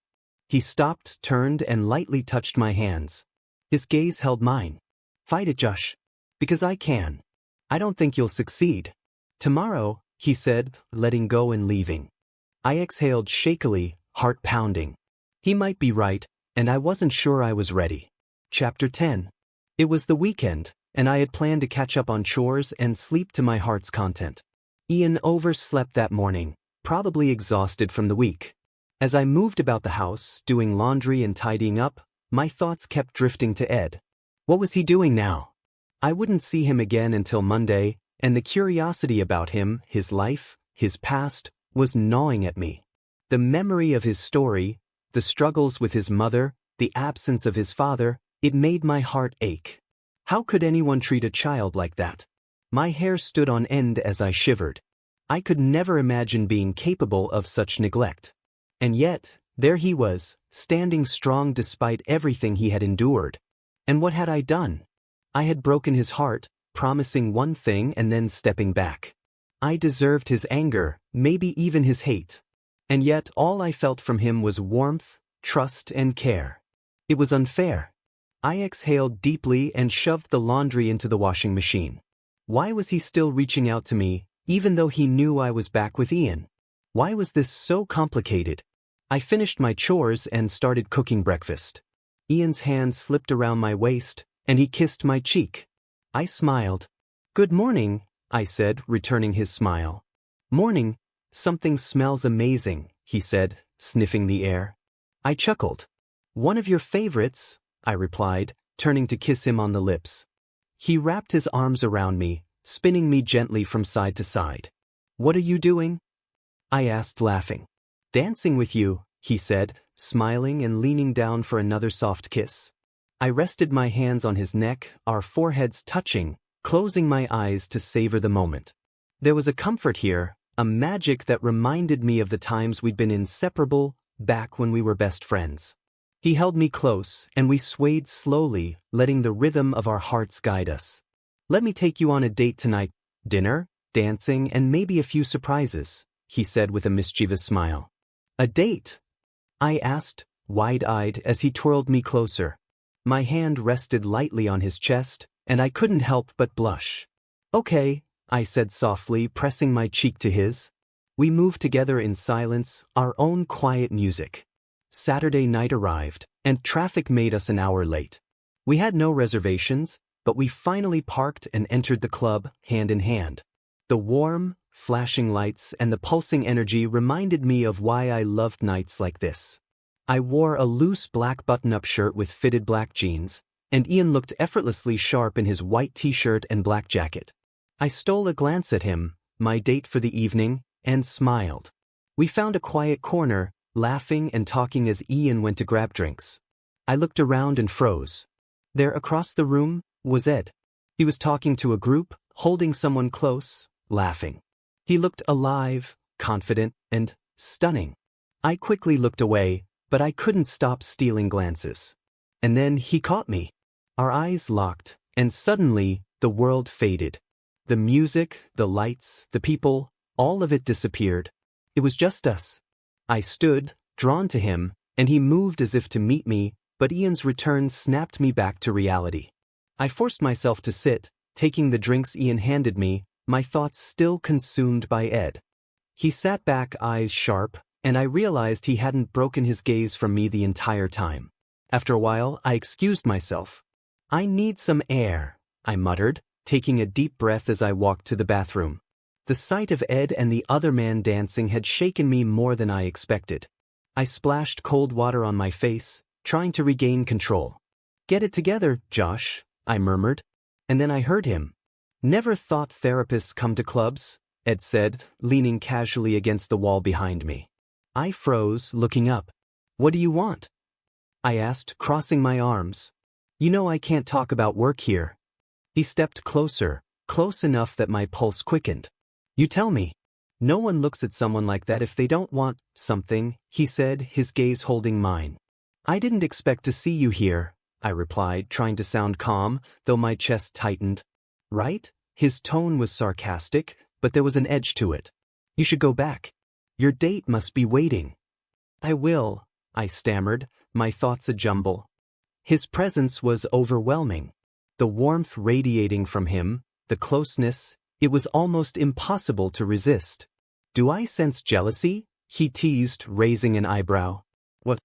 He stopped, turned, and lightly touched my hands. His gaze held mine. Fight it, Josh. Because I can. I don't think you'll succeed. Tomorrow, he said, letting go and leaving. I exhaled shakily, heart pounding. He might be right, and I wasn't sure I was ready. Chapter 10. It was the weekend, and I had planned to catch up on chores and sleep to my heart's content. Ian overslept that morning, probably exhausted from the week. As I moved about the house, doing laundry and tidying up, my thoughts kept drifting to Ed. What was he doing now? I wouldn't see him again until Monday, and the curiosity about him, his life, his past, was gnawing at me. The memory of his story, the struggles with his mother, the absence of his father, it made my heart ache. How could anyone treat a child like that? My hair stood on end as I shivered. I could never imagine being capable of such neglect. And yet, there he was, standing strong despite everything he had endured. And what had I done? I had broken his heart, promising one thing and then stepping back. I deserved his anger, maybe even his hate. And yet all I felt from him was warmth, trust and care. It was unfair. I exhaled deeply and shoved the laundry into the washing machine. Why was he still reaching out to me, even though he knew I was back with Ian? Why was this so complicated? I finished my chores and started cooking breakfast. Ian's hand slipped around my waist, and he kissed my cheek. I smiled. "Good morning," I said, returning his smile. "Morning. Something smells amazing," he said, sniffing the air. I chuckled. "One of your favorites," I replied, turning to kiss him on the lips. He wrapped his arms around me, spinning me gently from side to side. "What are you doing?" I asked, laughing. "Dancing with you," he said, smiling and leaning down for another soft kiss. I rested my hands on his neck, our foreheads touching, closing my eyes to savor the moment. There was a comfort here, a magic that reminded me of the times we'd been inseparable, back when we were best friends. He held me close, and we swayed slowly, letting the rhythm of our hearts guide us. "Let me take you on a date tonight. Dinner, dancing, and maybe a few surprises," he said with a mischievous smile. "A date?" I asked, wide-eyed as he twirled me closer. My hand rested lightly on his chest, and I couldn't help but blush. "Okay," I said softly, pressing my cheek to his. We moved together in silence, our own quiet music. Saturday night arrived, and traffic made us an hour late. We had no reservations, but we finally parked and entered the club, hand in hand. The warm, flashing lights and the pulsing energy reminded me of why I loved nights like this. I wore a loose black button-up shirt with fitted black jeans, and Ian looked effortlessly sharp in his white t-shirt and black jacket. I stole a glance at him, my date for the evening, and smiled. We found a quiet corner, laughing and talking as Ian went to grab drinks. I looked around and froze. There across the room was Ed. He was talking to a group, holding someone close, laughing. He looked alive, confident, and stunning. I quickly looked away, but I couldn't stop stealing glances. And then he caught me. Our eyes locked, and suddenly the world faded. The music, the lights, the people, all of it disappeared. It was just us. I stood, drawn to him, and he moved as if to meet me, but Ian's return snapped me back to reality. I forced myself to sit, taking the drinks Ian handed me, my thoughts still consumed by Ed. He sat back, eyes sharp, and I realized he hadn't broken his gaze from me the entire time. After a while, I excused myself. "I need some air," I muttered, taking a deep breath as I walked to the bathroom. The sight of Ed and the other man dancing had shaken me more than I expected. I splashed cold water on my face, trying to regain control. "Get it together, Josh," I murmured. And then I heard him. "Never thought therapists come to clubs," Ed said, leaning casually against the wall behind me. I froze, looking up. "What do you want?" I asked, crossing my arms. "You know I can't talk about work here." He stepped closer, close enough that my pulse quickened. "You tell me." "No one looks at someone like that if they don't want something," he said, his gaze holding mine. "I didn't expect to see you here," I replied, trying to sound calm, though my chest tightened. "Right?" His tone was sarcastic, but there was an edge to it. "You should go back. Your date must be waiting." "I will," I stammered, my thoughts a jumble. His presence was overwhelming. The warmth radiating from him, the closeness, it was almost impossible to resist. "Do I sense jealousy?" he teased, raising an eyebrow. "What?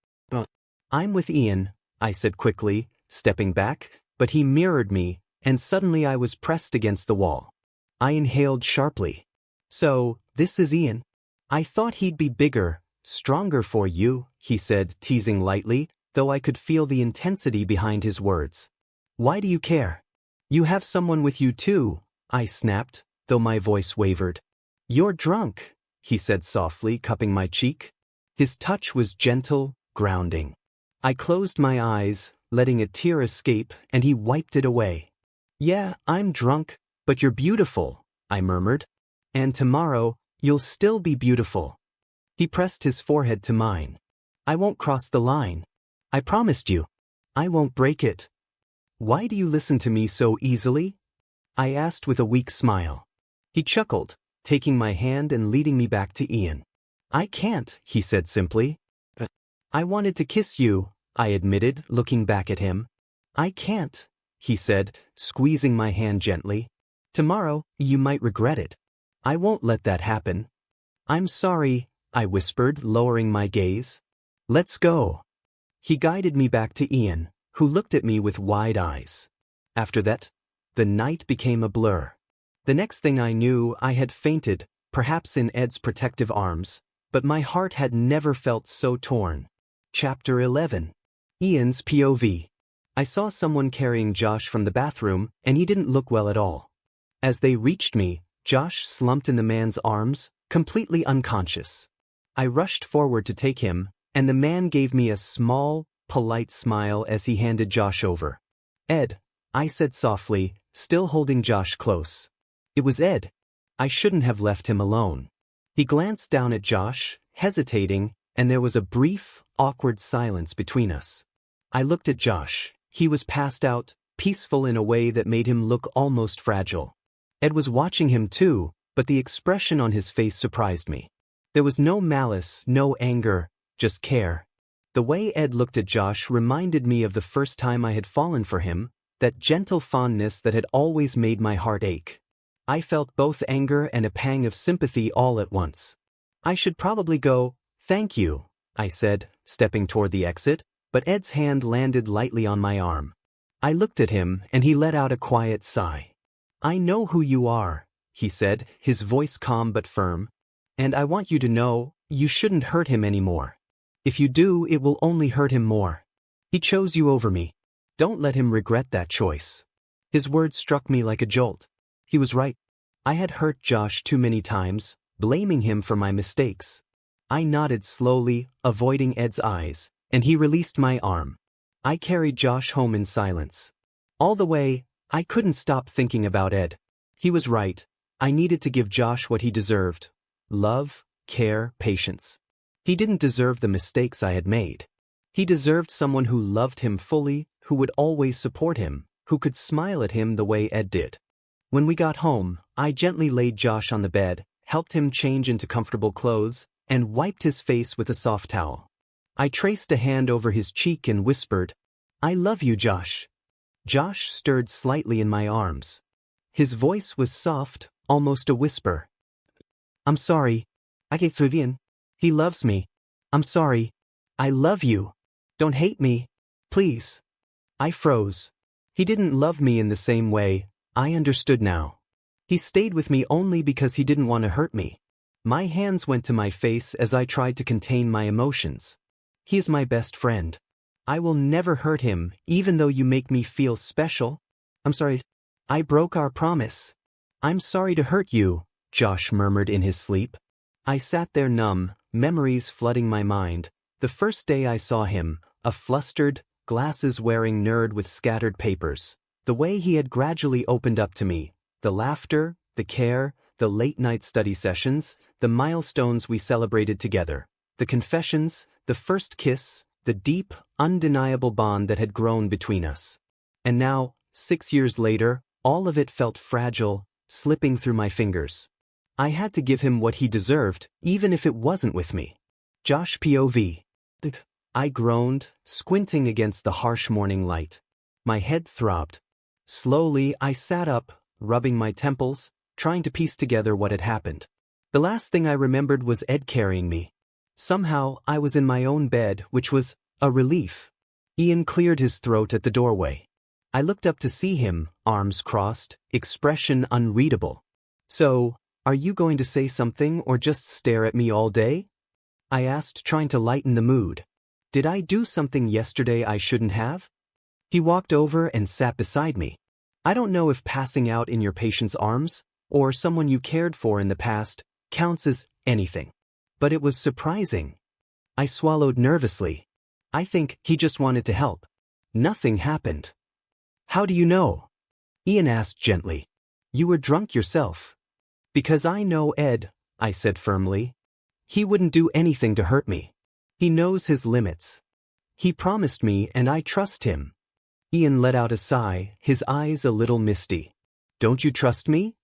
I'm with Ian," I said quickly, stepping back, but he mirrored me, and suddenly I was pressed against the wall. I inhaled sharply. "So, this is Ian? I thought he'd be bigger, stronger for you," he said, teasing lightly, though I could feel the intensity behind his words. "Why do you care?" "You have someone with you too," I snapped, though my voice wavered. "You're drunk," he said softly, cupping my cheek. His touch was gentle, grounding. I closed my eyes, letting a tear escape, and he wiped it away. "Yeah, I'm drunk, But you're beautiful, I murmured. And tomorrow, you'll still be beautiful. He pressed his forehead to mine. I won't cross the line. I promised you. I won't break it. Why do you listen to me so easily? I asked with a weak smile. He chuckled, taking my hand and leading me back to Ian. I can't, he said simply. I wanted to kiss you, I admitted, looking back at him. I can't, he said, squeezing my hand gently. Tomorrow, you might regret it. I won't let that happen. I'm sorry, I whispered, lowering my gaze. Let's go. He guided me back to Ian, who looked at me with wide eyes. After that, the night became a blur. The next thing I knew, I had fainted, perhaps in Ed's protective arms, but my heart had never felt so torn. Chapter 11. Ian's POV. I saw someone carrying Josh from the bathroom, and he didn't look well at all. As they reached me, Josh slumped in the man's arms, completely unconscious. I rushed forward to take him, and the man gave me a small, polite smile as he handed Josh over. Ed, I said softly, still holding Josh close. It was Ed. I shouldn't have left him alone. He glanced down at Josh, hesitating, and there was a brief, awkward silence between us. I looked at Josh. He was passed out, peaceful in a way that made him look almost fragile. Ed was watching him too, but the expression on his face surprised me. There was no malice, no anger, just care. The way Ed looked at Josh reminded me of the first time I had fallen for him, that gentle fondness that had always made my heart ache. I felt both anger and a pang of sympathy all at once. I should probably go, thank you, I said, stepping toward the exit, but Ed's hand landed lightly on my arm. I looked at him, and he let out a quiet sigh. I know who you are, he said, his voice calm but firm. And I want you to know, you shouldn't hurt him anymore. If you do, it will only hurt him more. He chose you over me. Don't let him regret that choice. His words struck me like a jolt. He was right. I had hurt Josh too many times, blaming him for my mistakes. I nodded slowly, avoiding Ed's eyes, and he released my arm. I carried Josh home in silence. All the way, I couldn't stop thinking about Ed. He was right. I needed to give Josh what he deserved. Love, care, patience. He didn't deserve the mistakes I had made. He deserved someone who loved him fully, who would always support him, who could smile at him the way Ed did. When we got home, I gently laid Josh on the bed, helped him change into comfortable clothes, and wiped his face with a soft towel. I traced a hand over his cheek and whispered, I love you, Josh. Josh stirred slightly in my arms. His voice was soft, almost a whisper. I'm sorry. I get Vivian. He loves me. I'm sorry. I love you. Don't hate me. Please. I froze. He didn't love me in the same way. I understood now. He stayed with me only because he didn't want to hurt me. My hands went to my face as I tried to contain my emotions. He is my best friend. I will never hurt him, even though you make me feel special. I'm sorry. I broke our promise. I'm sorry to hurt you, Josh murmured in his sleep. I sat there numb, memories flooding my mind. The first day I saw him, a flustered, glasses-wearing nerd with scattered papers. The way he had gradually opened up to me. The laughter, the care, the late-night study sessions, the milestones we celebrated together. The confessions, the first kiss, the deep, undeniable bond that had grown between us. And now, 6 years later, all of it felt fragile, slipping through my fingers. I had to give him what he deserved, even if it wasn't with me. Josh POV. I groaned, squinting against the harsh morning light. My head throbbed. Slowly, I sat up, rubbing my temples, trying to piece together what had happened. The last thing I remembered was Ed carrying me. Somehow, I was in my own bed, which was a relief. Ian cleared his throat at the doorway. I looked up to see him, arms crossed, expression unreadable. So, are you going to say something or just stare at me all day? I asked, trying to lighten the mood. Did I do something yesterday I shouldn't have? He walked over and sat beside me. I don't know if passing out in your patient's arms, or someone you cared for in the past, counts as anything. But it was surprising. I swallowed nervously. I think he just wanted to help. Nothing happened. How do you know? Ian asked gently. You were drunk yourself. Because I know Ed, I said firmly. He wouldn't do anything to hurt me. He knows his limits. He promised me and I trust him. Ian let out a sigh, his eyes a little misty. Don't you trust me?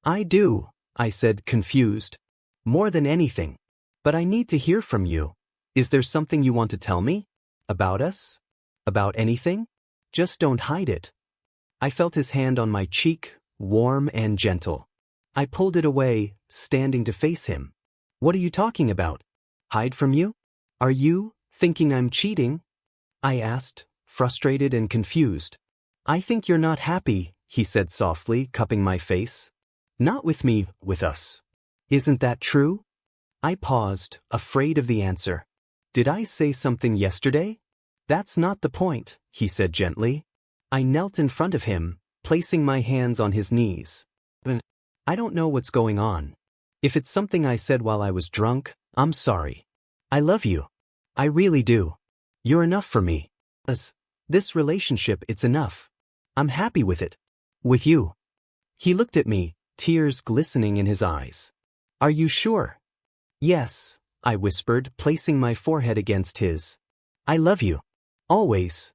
I do, I said, confused. More than anything. But I need to hear from you. Is there something you want to tell me? About us? About anything? Just don't hide it. I felt his hand on my cheek, warm and gentle. I pulled it away, standing to face him. What are you talking about? Hide from you? Are you thinking I'm cheating? I asked, frustrated and confused. I think you're not happy, he said softly, cupping my face. Not with me, with us. Isn't that true? I paused, afraid of the answer. Did I say something yesterday? That's not the point, he said gently. I knelt in front of him, placing my hands on his knees. I don't know what's going on. If it's something I said while I was drunk, I'm sorry. I love you. I really do. You're enough for me. This relationship, it's enough. I'm happy with it. With you. He looked at me, tears glistening in his eyes. Are you sure? Yes, I whispered, placing my forehead against his. I love you. Always.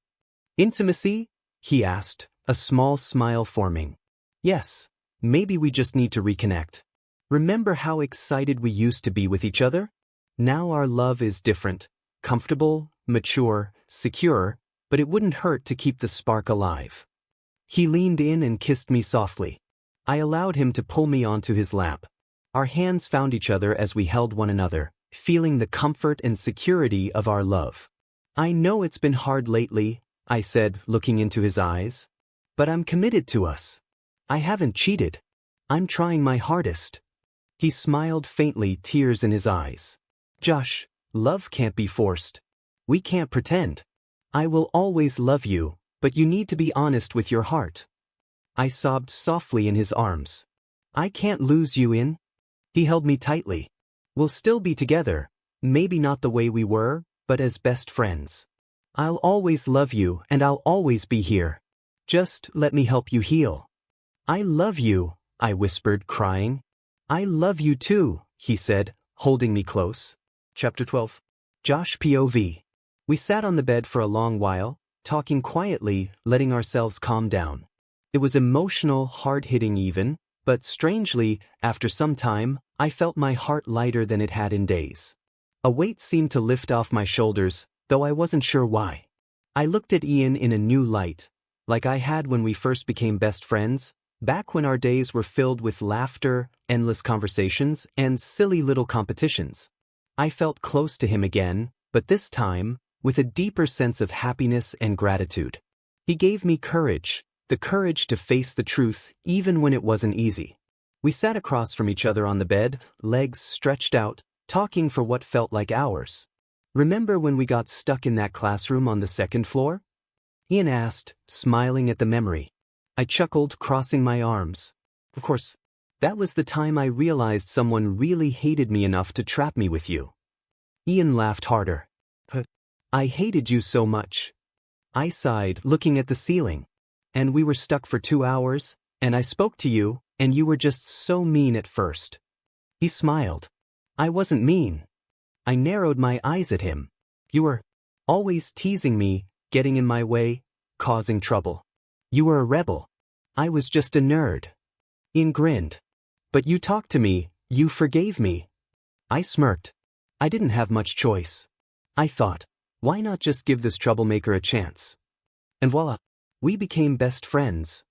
Intimacy? He asked, a small smile forming. Yes, maybe we just need to reconnect. Remember how excited we used to be with each other? Now our love is different, comfortable, mature, secure, but it wouldn't hurt to keep the spark alive. He leaned in and kissed me softly. I allowed him to pull me onto his lap. Our hands found each other as we held one another, feeling the comfort and security of our love. I know it's been hard lately, I said, looking into his eyes. But I'm committed to us. I haven't cheated. I'm trying my hardest. He smiled faintly, tears in his eyes. Josh, love can't be forced. We can't pretend. I will always love you, but you need to be honest with your heart. I sobbed softly in his arms. I can't lose you in. He held me tightly. We'll still be together, maybe not the way we were, but as best friends. I'll always love you and I'll always be here. Just let me help you heal. I love you, I whispered, crying. I love you too, he said, holding me close. Chapter 12. Josh POV. We sat on the bed for a long while, talking quietly, letting ourselves calm down. It was emotional, hard-hitting even, but strangely, after some time, I felt my heart lighter than it had in days. A weight seemed to lift off my shoulders, though I wasn't sure why. I looked at Ian in a new light, like I had when we first became best friends, back when our days were filled with laughter, endless conversations, and silly little competitions. I felt close to him again, but this time, with a deeper sense of happiness and gratitude. He gave me courage, the courage to face the truth even when it wasn't easy. We sat across from each other on the bed, legs stretched out, talking for what felt like hours. Remember when we got stuck in that classroom on the second floor? Ian asked, smiling at the memory. I chuckled, crossing my arms. Of course, that was the time I realized someone really hated me enough to trap me with you. Ian laughed harder. I hated you so much. I sighed, looking at the ceiling. And we were stuck for 2 hours, and I spoke to you, and you were just so mean at first. He smiled. I wasn't mean. I narrowed my eyes at him. You were always teasing me, getting in my way, causing trouble. You were a rebel. I was just a nerd. Ian grinned. But you talked to me, you forgave me. I smirked. I didn't have much choice. I thought, why not just give this troublemaker a chance? And voila, we became best friends.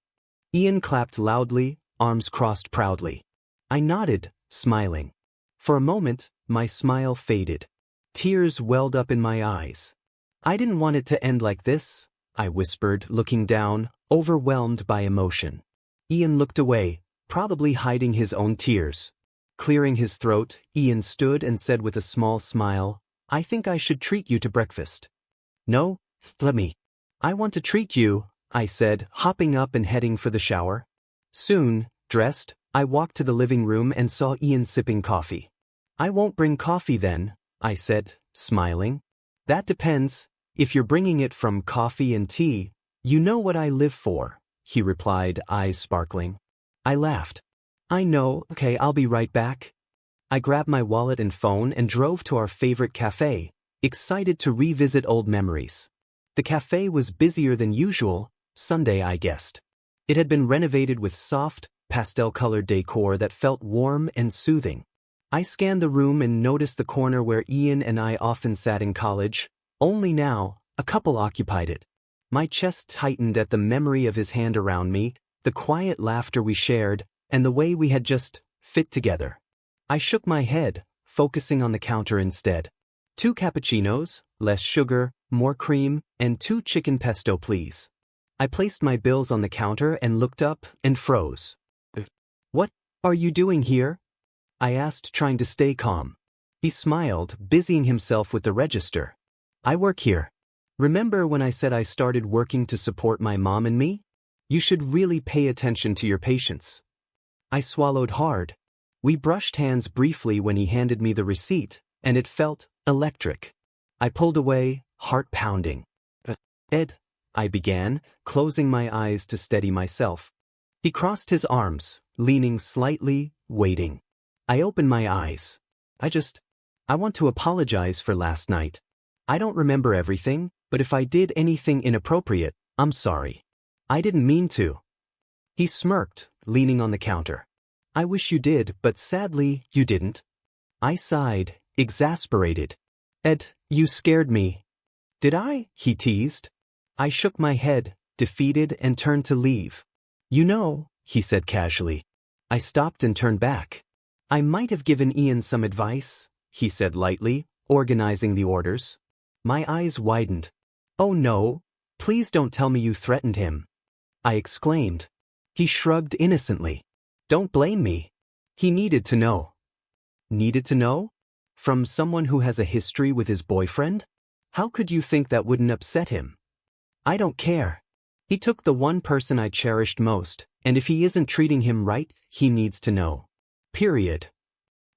Ian clapped loudly, arms crossed proudly. I nodded, smiling. For a moment, my smile faded. Tears welled up in my eyes. I didn't want it to end like this, I whispered, looking down, overwhelmed by emotion. Ian looked away, probably hiding his own tears. Clearing his throat, Ian stood and said with a small smile, I think I should treat you to breakfast. No, let me. I want to treat you, I said, hopping up and heading for the shower. Soon, dressed, I walked to the living room and saw Ian sipping coffee. I won't bring coffee then, I said, smiling. That depends. If you're bringing it from coffee and tea, you know what I live for, he replied, eyes sparkling. I laughed. I know, okay, I'll be right back. I grabbed my wallet and phone and drove to our favorite cafe, excited to revisit old memories. The cafe was busier than usual, Sunday I guessed. It had been renovated with soft, pastel-colored decor that felt warm and soothing. I scanned the room and noticed the corner where Ian and I often sat in college. Only now, a couple occupied it. My chest tightened at the memory of his hand around me, the quiet laughter we shared, and the way we had just fit together. I shook my head, focusing on the counter instead. 2 cappuccinos, less sugar, more cream, and 2 chicken pesto please. I placed my bills on the counter and looked up and froze. What are you doing here? I asked, trying to stay calm. He smiled, busying himself with the register. I work here. Remember when I said I started working to support my mom and me? You should really pay attention to your patients. I swallowed hard. We brushed hands briefly when he handed me the receipt, and it felt electric. I pulled away, heart pounding. Ed, I began, closing my eyes to steady myself. He crossed his arms, leaning slightly, waiting. I opened my eyes. I want to apologize for last night. I don't remember everything, but if I did anything inappropriate, I'm sorry. I didn't mean to. He smirked, leaning on the counter. I wish you did, but sadly, you didn't. I sighed, exasperated. Ed, you scared me. Did I? He teased. I shook my head, defeated, and turned to leave. You know, he said casually. I stopped and turned back. I might have given Ian some advice, he said lightly, organizing the orders. My eyes widened. Oh no, please don't tell me you threatened him. I exclaimed. He shrugged innocently. Don't blame me. He needed to know. Needed to know? From someone who has a history with his boyfriend? How could you think that wouldn't upset him? I don't care. He took the one person I cherished most, and if he isn't treating him right, he needs to know. Period.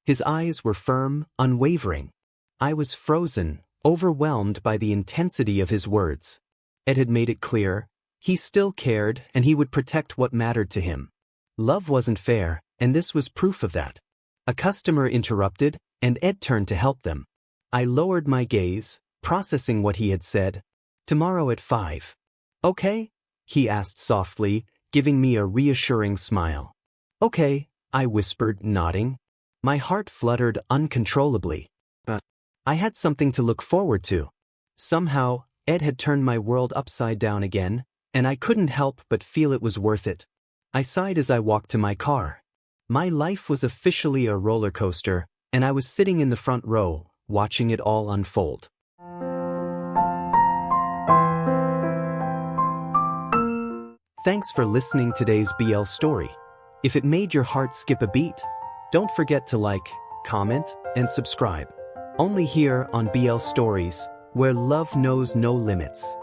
His eyes were firm, unwavering. I was frozen, overwhelmed by the intensity of his words. Ed had made it clear, he still cared and he would protect what mattered to him. Love wasn't fair, and this was proof of that. A customer interrupted, and Ed turned to help them. I lowered my gaze, processing what he had said. Tomorrow at 5. Okay? He asked softly, giving me a reassuring smile. Okay, I whispered, nodding. My heart fluttered uncontrollably. I had something to look forward to. Somehow, Ed had turned my world upside down again, and I couldn't help but feel it was worth it. I sighed as I walked to my car. My life was officially a roller coaster, and I was sitting in the front row, watching it all unfold. Thanks for listening to today's BL story. If it made your heart skip a beat, don't forget to like, comment, and subscribe. Only here on BL Stories, where love knows no limits.